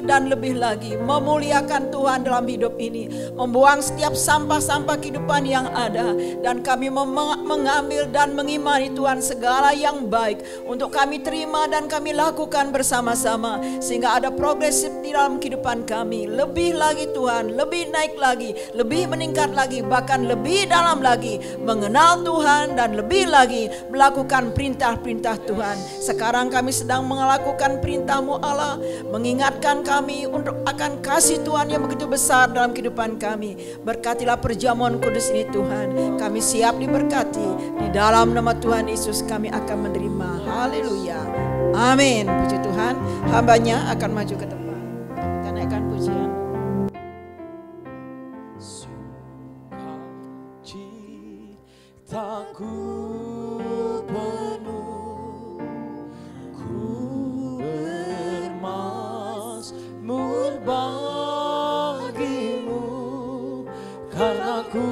dan lebih lagi, memuliakan Tuhan dalam hidup ini, membuang setiap sampah-sampah kehidupan yang ada, dan kami mengambil dan mengimani Tuhan segala yang baik untuk kami terima dan kami lakukan bersama-sama, sehingga ada progresif di dalam kehidupan kami, lebih lagi Tuhan, lebih naik lagi, lebih meningkat lagi, bahkan lebih dalam lagi mengenal Tuhan, dan lebih lagi melakukan perintah-perintah Tuhan. Sekarang kami sedang melakukan perintah-Mu Allah, mengingatkan kami untuk akan kasih Tuhan yang begitu besar dalam kehidupan kami. Berkatilah perjamuan kudus ini Tuhan, kami siap diberkati. Di dalam nama Tuhan Yesus kami akan menerima. Haleluya, amin. Puji Tuhan. Hambanya akan maju ke depan, kita naikkan pujian. Sukacitaku penuh, ku bermazmur bagimu, karena ku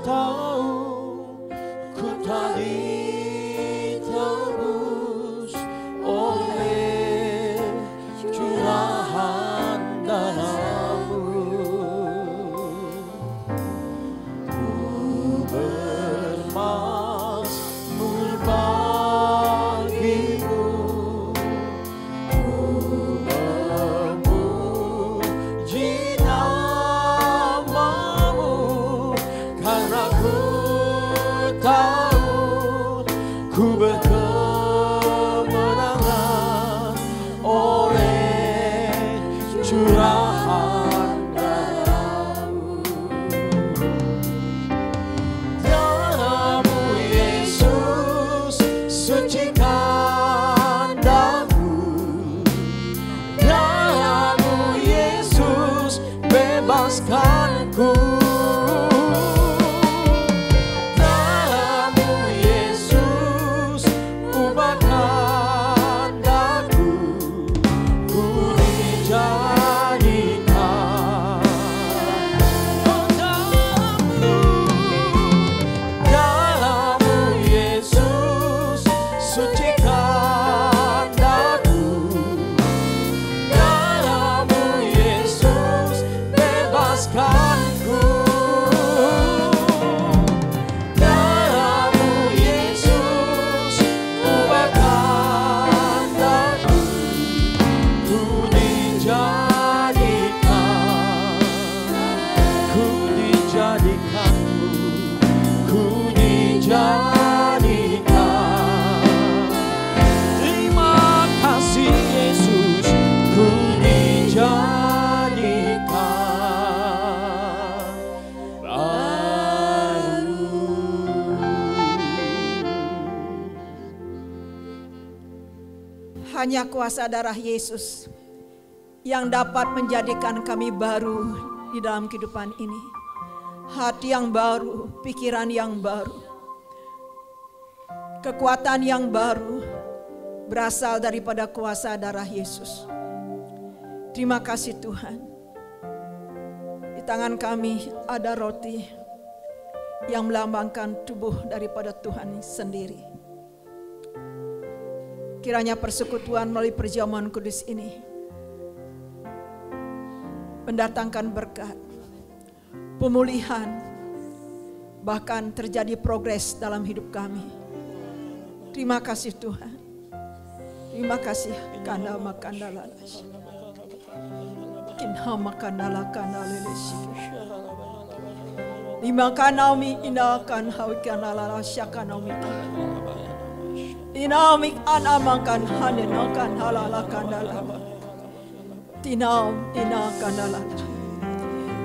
tahu ku telah ditebus oleh curahan darah-Mu. Ku bermazmur bagimu, ku memuji nama-Mu, karena ku tahu ku berkemenangan oleh curahan darah-Mu. Darah-Mu Yesus sucikan daku, darah-Mu Yesus bebaskanku. Darah-Mu Yesus ubahkan daku, ku dijadikan. Oh, darah-Mu Yesus sucikan daku, darah-Mu Yesus bebaskanku. Darah-Mu Yesus ubahkan daku, ku dijadikan, ku dijadikanku, ku dijadikan. Terima kasih Yesus, ku dijadikan baru. Hanya kuasa darah Yesus yang dapat menjadikan kami baru di dalam kehidupan ini. Hati yang baru, pikiran yang baru, kekuatan yang baru berasal daripada kuasa darah Yesus. Terima kasih Tuhan. Di tangan kami ada roti yang melambangkan tubuh daripada Tuhan sendiri. Kiranya persekutuan melalui perjamuan kudus ini mendatangkan berkat, pemulihan, bahkan terjadi progres dalam hidup kami. Terima kasih Tuhan. Terima kasih kanda makandala. Kinha makandala kanala lesi. Lima kanami inakan hawikanala syakanami. Inamik anamakan hanenakan halala kandala. Tinam inakan halala.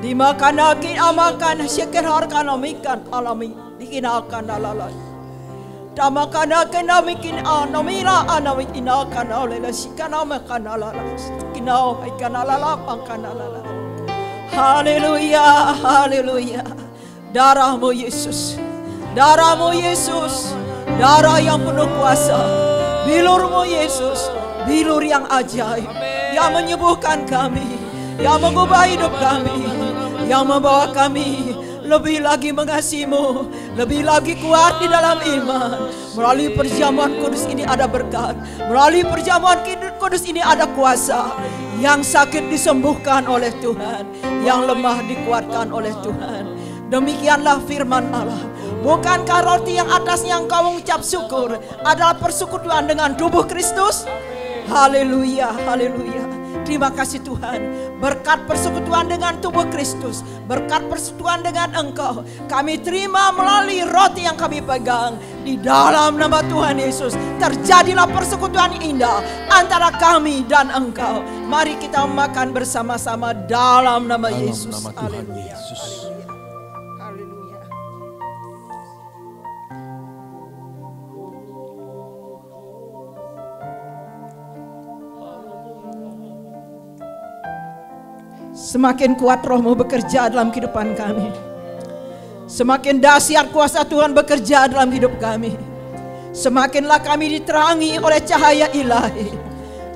Dimakanakin amakan syekirharkan amikan alami dikinakan halala. Tamakanakin amikin anomila anamik inakan halala sikanamakan halala. Kinau ikan halala pangkan halala. Haleluya, haleluya. Darah-Mu Yesus, darah-Mu Yesus, darah yang penuh kuasa. Bilur-Mu Yesus, bilur yang ajaib, yang menyembuhkan kami, yang mengubah hidup kami, yang membawa kami lebih lagi mengasihi-Mu, lebih lagi kuat di dalam iman. Melalui perjamuan kudus ini ada berkat, melalui perjamuan kudus ini ada kuasa. Yang sakit disembuhkan oleh Tuhan, yang lemah dikuatkan oleh Tuhan. Demikianlah firman Allah. Bukankah roti yang atasnya engkau mengucap syukur adalah persekutuan dengan tubuh Kristus? Haleluya, haleluya. Terima kasih Tuhan. Berkat persekutuan dengan tubuh Kristus, berkat persekutuan dengan Engkau, kami terima melalui roti yang kami pegang. Di dalam nama Tuhan Yesus, terjadilah persekutuan indah antara kami dan Engkau. Mari kita makan bersama-sama dalam nama Yesus. Dalam nama Tuhan Yesus. Haleluya. Semakin kuat Roh-Mu bekerja dalam kehidupan kami. Semakin dahsyat kuasa Tuhan bekerja dalam hidup kami. Semakinlah kami diterangi oleh cahaya ilahi.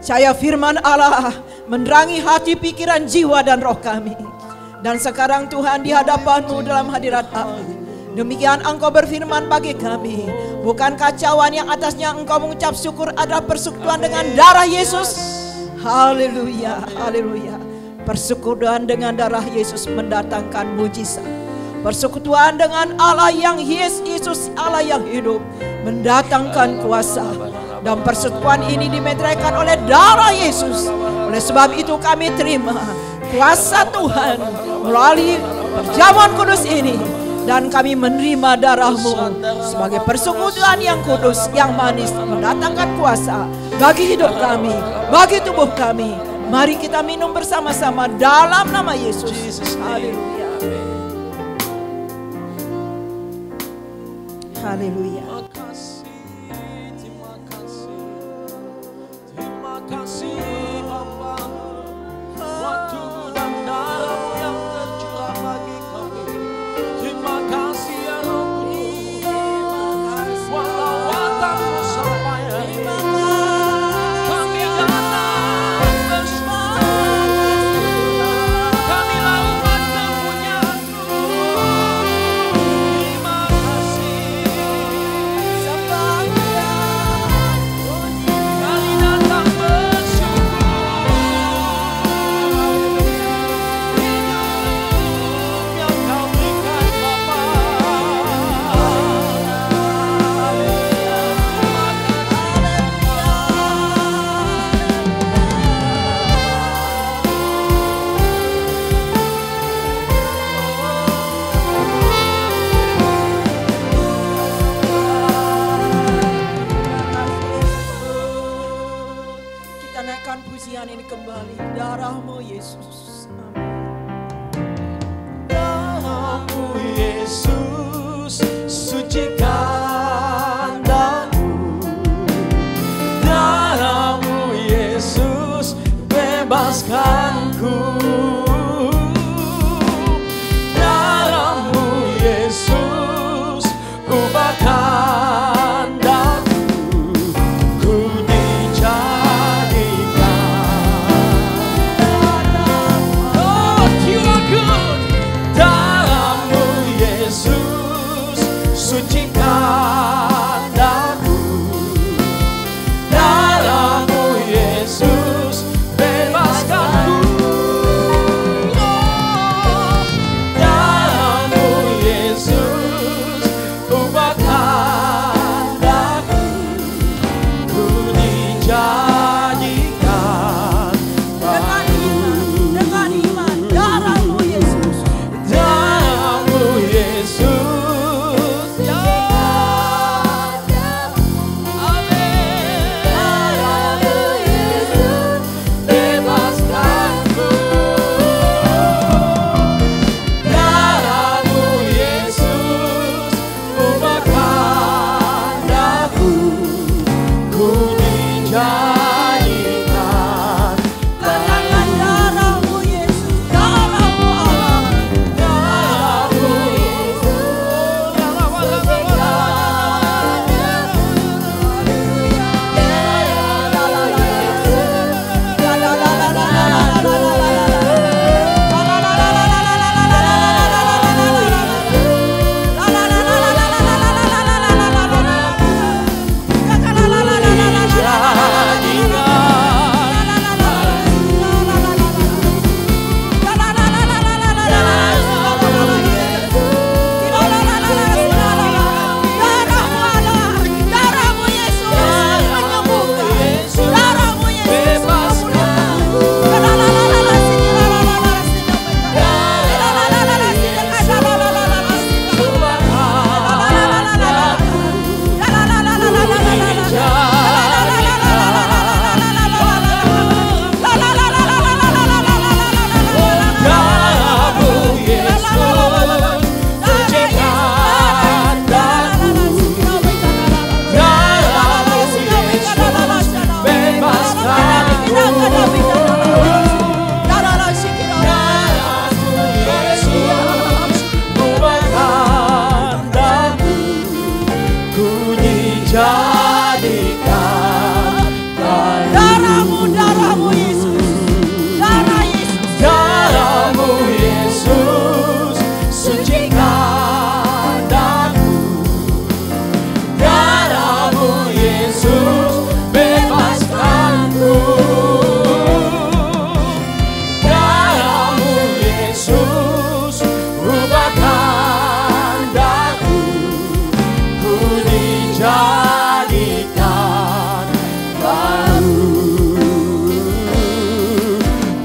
Cahaya firman Allah menerangi hati, pikiran, jiwa dan roh kami. Dan sekarang Tuhan di hadapan-Mu dalam hadirat Allah. Demikian Engkau berfirman bagi kami. Bukan kacauan yang atasnya Engkau mengucap syukur adalah persekutuan dengan darah Yesus. Haleluya, haleluya. Persekutuan dengan darah Yesus mendatangkan mujizat. Persekutuan dengan Allah yang Yesus, Allah yang hidup, mendatangkan kuasa. Dan persekutuan ini dimeteraikan oleh darah Yesus. Oleh sebab itu kami terima kuasa Tuhan melalui perjamuan kudus ini. Dan kami menerima darah-Mu sebagai persekutuan yang kudus, yang manis, mendatangkan kuasa bagi hidup kami, bagi tubuh kami. Mari kita minum bersama-sama dalam nama Yesus. Haleluya. Haleluya. Terima kasih Bapa. Waktu dan darah yang tercurah bagi kami. Terima kasih ya Roh. Walau watakmu sampai hari ini, kami datang bersama. Kamilah umat kepunyaan-Mu. Terima kasih. Kami datang bersyukur. Hidup yang Kau berikan Bapa. Kita naikkan pujian ini kembali. Darah-Mu Yesus. Darah-Mu Yesus, sucikan daku. Darah-Mu Yesus, bebaskanku. Darah-Mu Yesus, ubahkan daku. Ku dijadikan. Lord, you are good. Darah-Mu Yesus, sucikan daku. Darah-Mu Yesus, bebaskanku. Oh, darah-Mu Yesus, ubahkan daku. Ku dijadikan Dengan iman, darah-Mu Yesus. Darah-Mu Yesus, ya. Amin. Darah-Mu Yesus, bebaskanku. Darah-Mu Yesus, ubahkan daku. Ku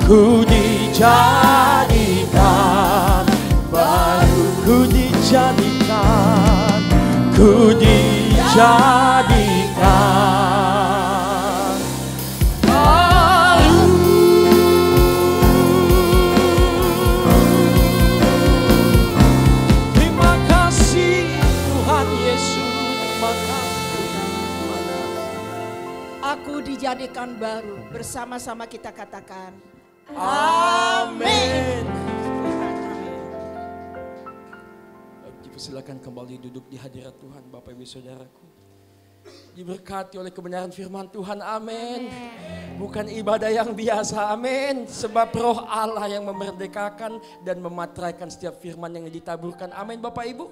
Ku dijadikan baru, ku dijadikan, ku dijadikan baru. Terima kasih Tuhan Yesus, terima kasih. Aku dijadikan baru. Bersama-sama kita katakan Amin. Silakan kembali duduk di hadirat Tuhan, Bapak Ibu Saudaraku. Diberkati oleh kebenaran firman Tuhan, amin. Bukan ibadah yang biasa, amin. Sebab roh Allah yang memerdekakan dan memateraikan setiap firman yang ditaburkan, amin Bapak Ibu.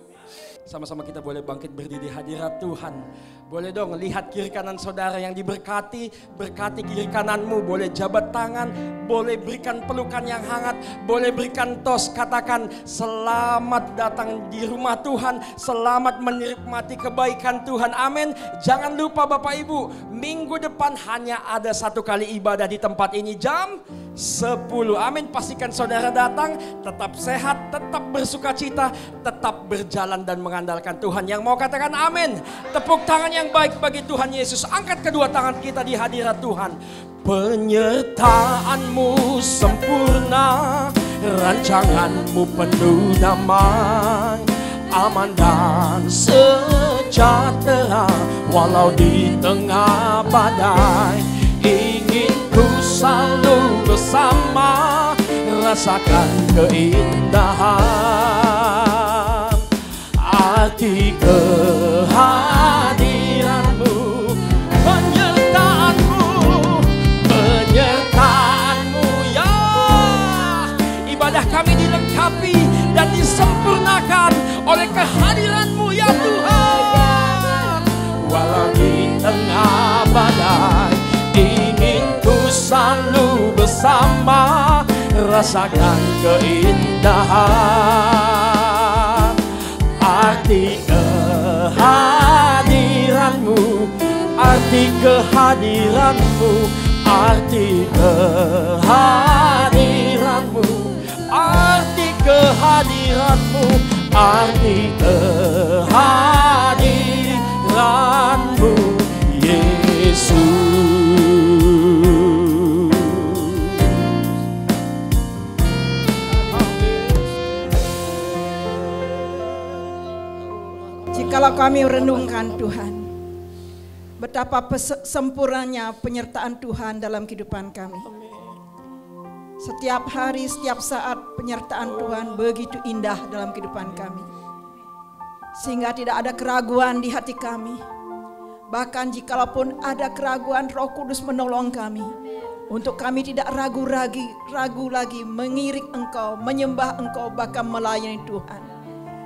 Sama-sama kita boleh bangkit berdiri di hadirat Tuhan. Boleh dong lihat kiri kanan saudara yang diberkati, berkati kiri kananmu. Boleh jabat tangan, boleh berikan pelukan yang hangat, boleh berikan tos, katakan selamat datang di rumah Tuhan, selamat menikmati kebaikan Tuhan, amin. Jangan lupa Bapak Ibu, minggu depan hanya ada satu kali ibadah di tempat ini jam 10, amin. Pastikan saudara datang, tetap sehat, tetap bersuka cita, tetap berjalan dan mengandalkan Tuhan. Yang mau katakan amin, tepuk tangan yang baik bagi Tuhan Yesus. Angkat kedua tangan kita di hadirat Tuhan. Penyertaanmu sempurna, rancanganmu penuh damai, aman dan sejahtera walau di tengah badai. Ingin ku selalu bersama, rasakan keindahan arti kehadiranmu, penyertaanmu ya. Ibadah kami dilengkapi dan disempurnakan oleh kehadiranmu ya Tuhan. Walau di tengah badai, ingin ku selalu bersama, rasakan keindahan arti kehadiranmu, arti kehadiranmu, arti kehadiranmu, arti kehadiranmu, arti kehadiranmu Yesus. Jikalau kami renungkan Tuhan, betapa sempurnanya penyertaan Tuhan dalam kehidupan kami. Setiap hari, setiap saat penyertaan Tuhan begitu indah dalam kehidupan kami. Sehingga tidak ada keraguan di hati kami. Bahkan jikalaupun ada keraguan, Roh Kudus menolong kami. Untuk kami tidak ragu lagi mengiring Engkau, menyembah Engkau, bahkan melayani Tuhan.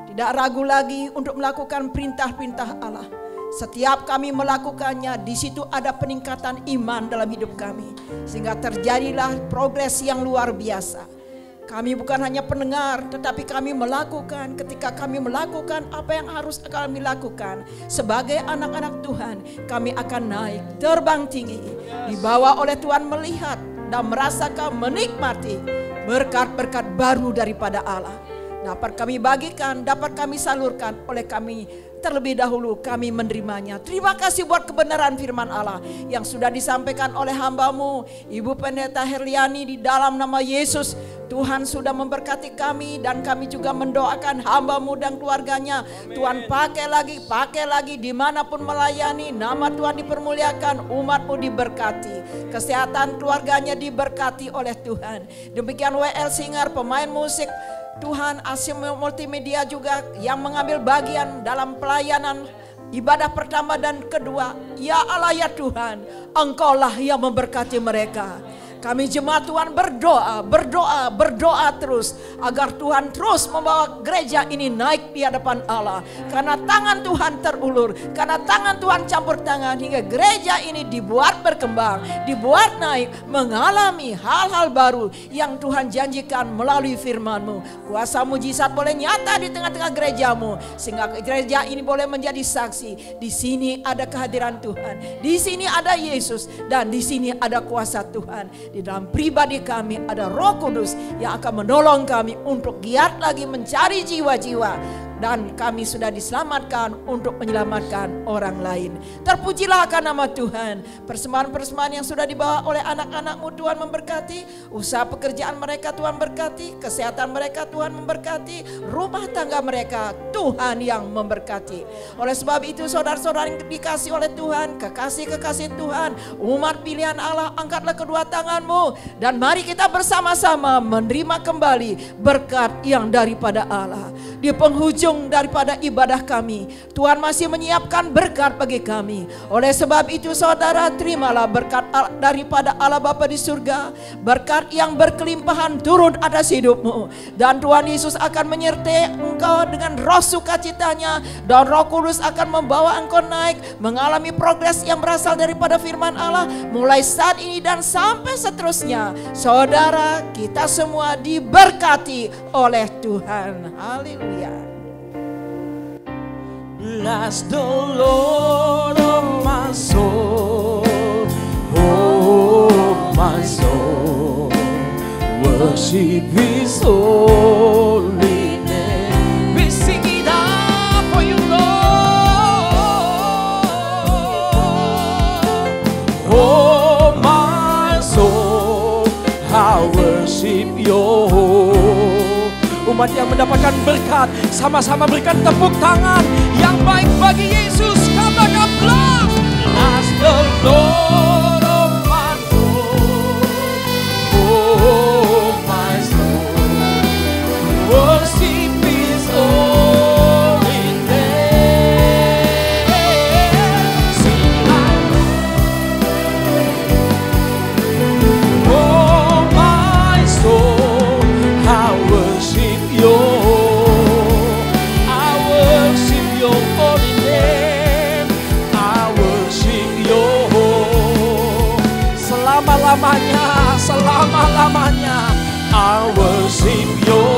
Tidak ragu lagi untuk melakukan perintah-perintah Allah. Setiap kami melakukannya, di situ ada peningkatan iman dalam hidup kami. Sehingga terjadilah progres yang luar biasa. Kami bukan hanya pendengar, tetapi kami melakukan. Ketika kami melakukan apa yang harus kami lakukan sebagai anak-anak Tuhan, kami akan naik, terbang tinggi, dibawa oleh Tuhan, melihat dan merasakan, menikmati berkat-berkat baru daripada Allah. Dapat kami bagikan, dapat kami salurkan oleh kami. Terlebih dahulu kami menerimanya. Terima kasih buat kebenaran firman Allah yang sudah disampaikan oleh hamba-Mu Ibu Pendeta Herliani. Di dalam nama Yesus, Tuhan sudah memberkati kami, dan kami juga mendoakan hamba-Mu dan keluarganya. Tuhan pakai lagi dimanapun melayani, nama Tuhan dipermuliakan, umat-Mu diberkati, kesehatan keluarganya diberkati oleh Tuhan. Demikian WL Singer, pemain musik Tuhan, Asim Multimedia juga yang mengambil bagian dalam pelayanan ibadah pertama dan kedua. Ya Allah ya Tuhan, Engkaulah yang memberkati mereka. Kami jemaat Tuhan berdoa terus agar Tuhan terus membawa gereja ini naik di hadapan Allah. Karena tangan Tuhan terulur, karena tangan Tuhan campur tangan hingga gereja ini dibuat berkembang, dibuat naik, mengalami hal-hal baru yang Tuhan janjikan melalui firman-Mu. Kuasa mujizat boleh nyata di tengah-tengah gereja-Mu, sehingga gereja ini boleh menjadi saksi. Di sini ada kehadiran Tuhan, di sini ada Yesus, dan di sini ada kuasa Tuhan. Di dalam pribadi kami ada Roh Kudus yang akan menolong kami untuk giat lagi mencari jiwa-jiwa. Dan kami sudah diselamatkan untuk menyelamatkan orang lain. Terpujilah akan nama Tuhan. Persembahan-persembahan yang sudah dibawa oleh anak-anak-Mu Tuhan memberkati. Usaha pekerjaan mereka Tuhan berkati. Kesehatan mereka Tuhan memberkati. Rumah tangga mereka Tuhan yang memberkati. Oleh sebab itu saudara-saudara yang dikasih oleh Tuhan, kekasih-kekasih Tuhan, umat pilihan Allah, angkatlah kedua tanganmu. Dan mari kita bersama-sama menerima kembali berkat yang daripada Allah. Di penghujung daripada ibadah kami, Tuhan masih menyiapkan berkat bagi kami. Oleh sebab itu saudara, terimalah berkat daripada Allah Bapa di surga, berkat yang berkelimpahan turun atas hidupmu. Dan Tuhan Yesus akan menyertai engkau dengan roh sukacitanya, dan Roh Kudus akan membawa engkau naik, mengalami progres yang berasal daripada firman Allah, mulai saat ini dan sampai seterusnya. Saudara, kita semua diberkati oleh Tuhan. Haleluya. Bless the Lord, oh my soul, oh my soul, worship His holy name. We sing it out for you, Lord. Oh my soul, I worship you. Umat yang mendapatkan berkat, sama-sama berikan tepuk tangan yang baik bagi Yesus. Katakan bless, bless the Lord, oh my soul, oh my soul, worship His holy name. Sing like, oh my soul, I worship you. I worship your holy name. I worship you. Selama-lamanya, selama-lamanya I worship you.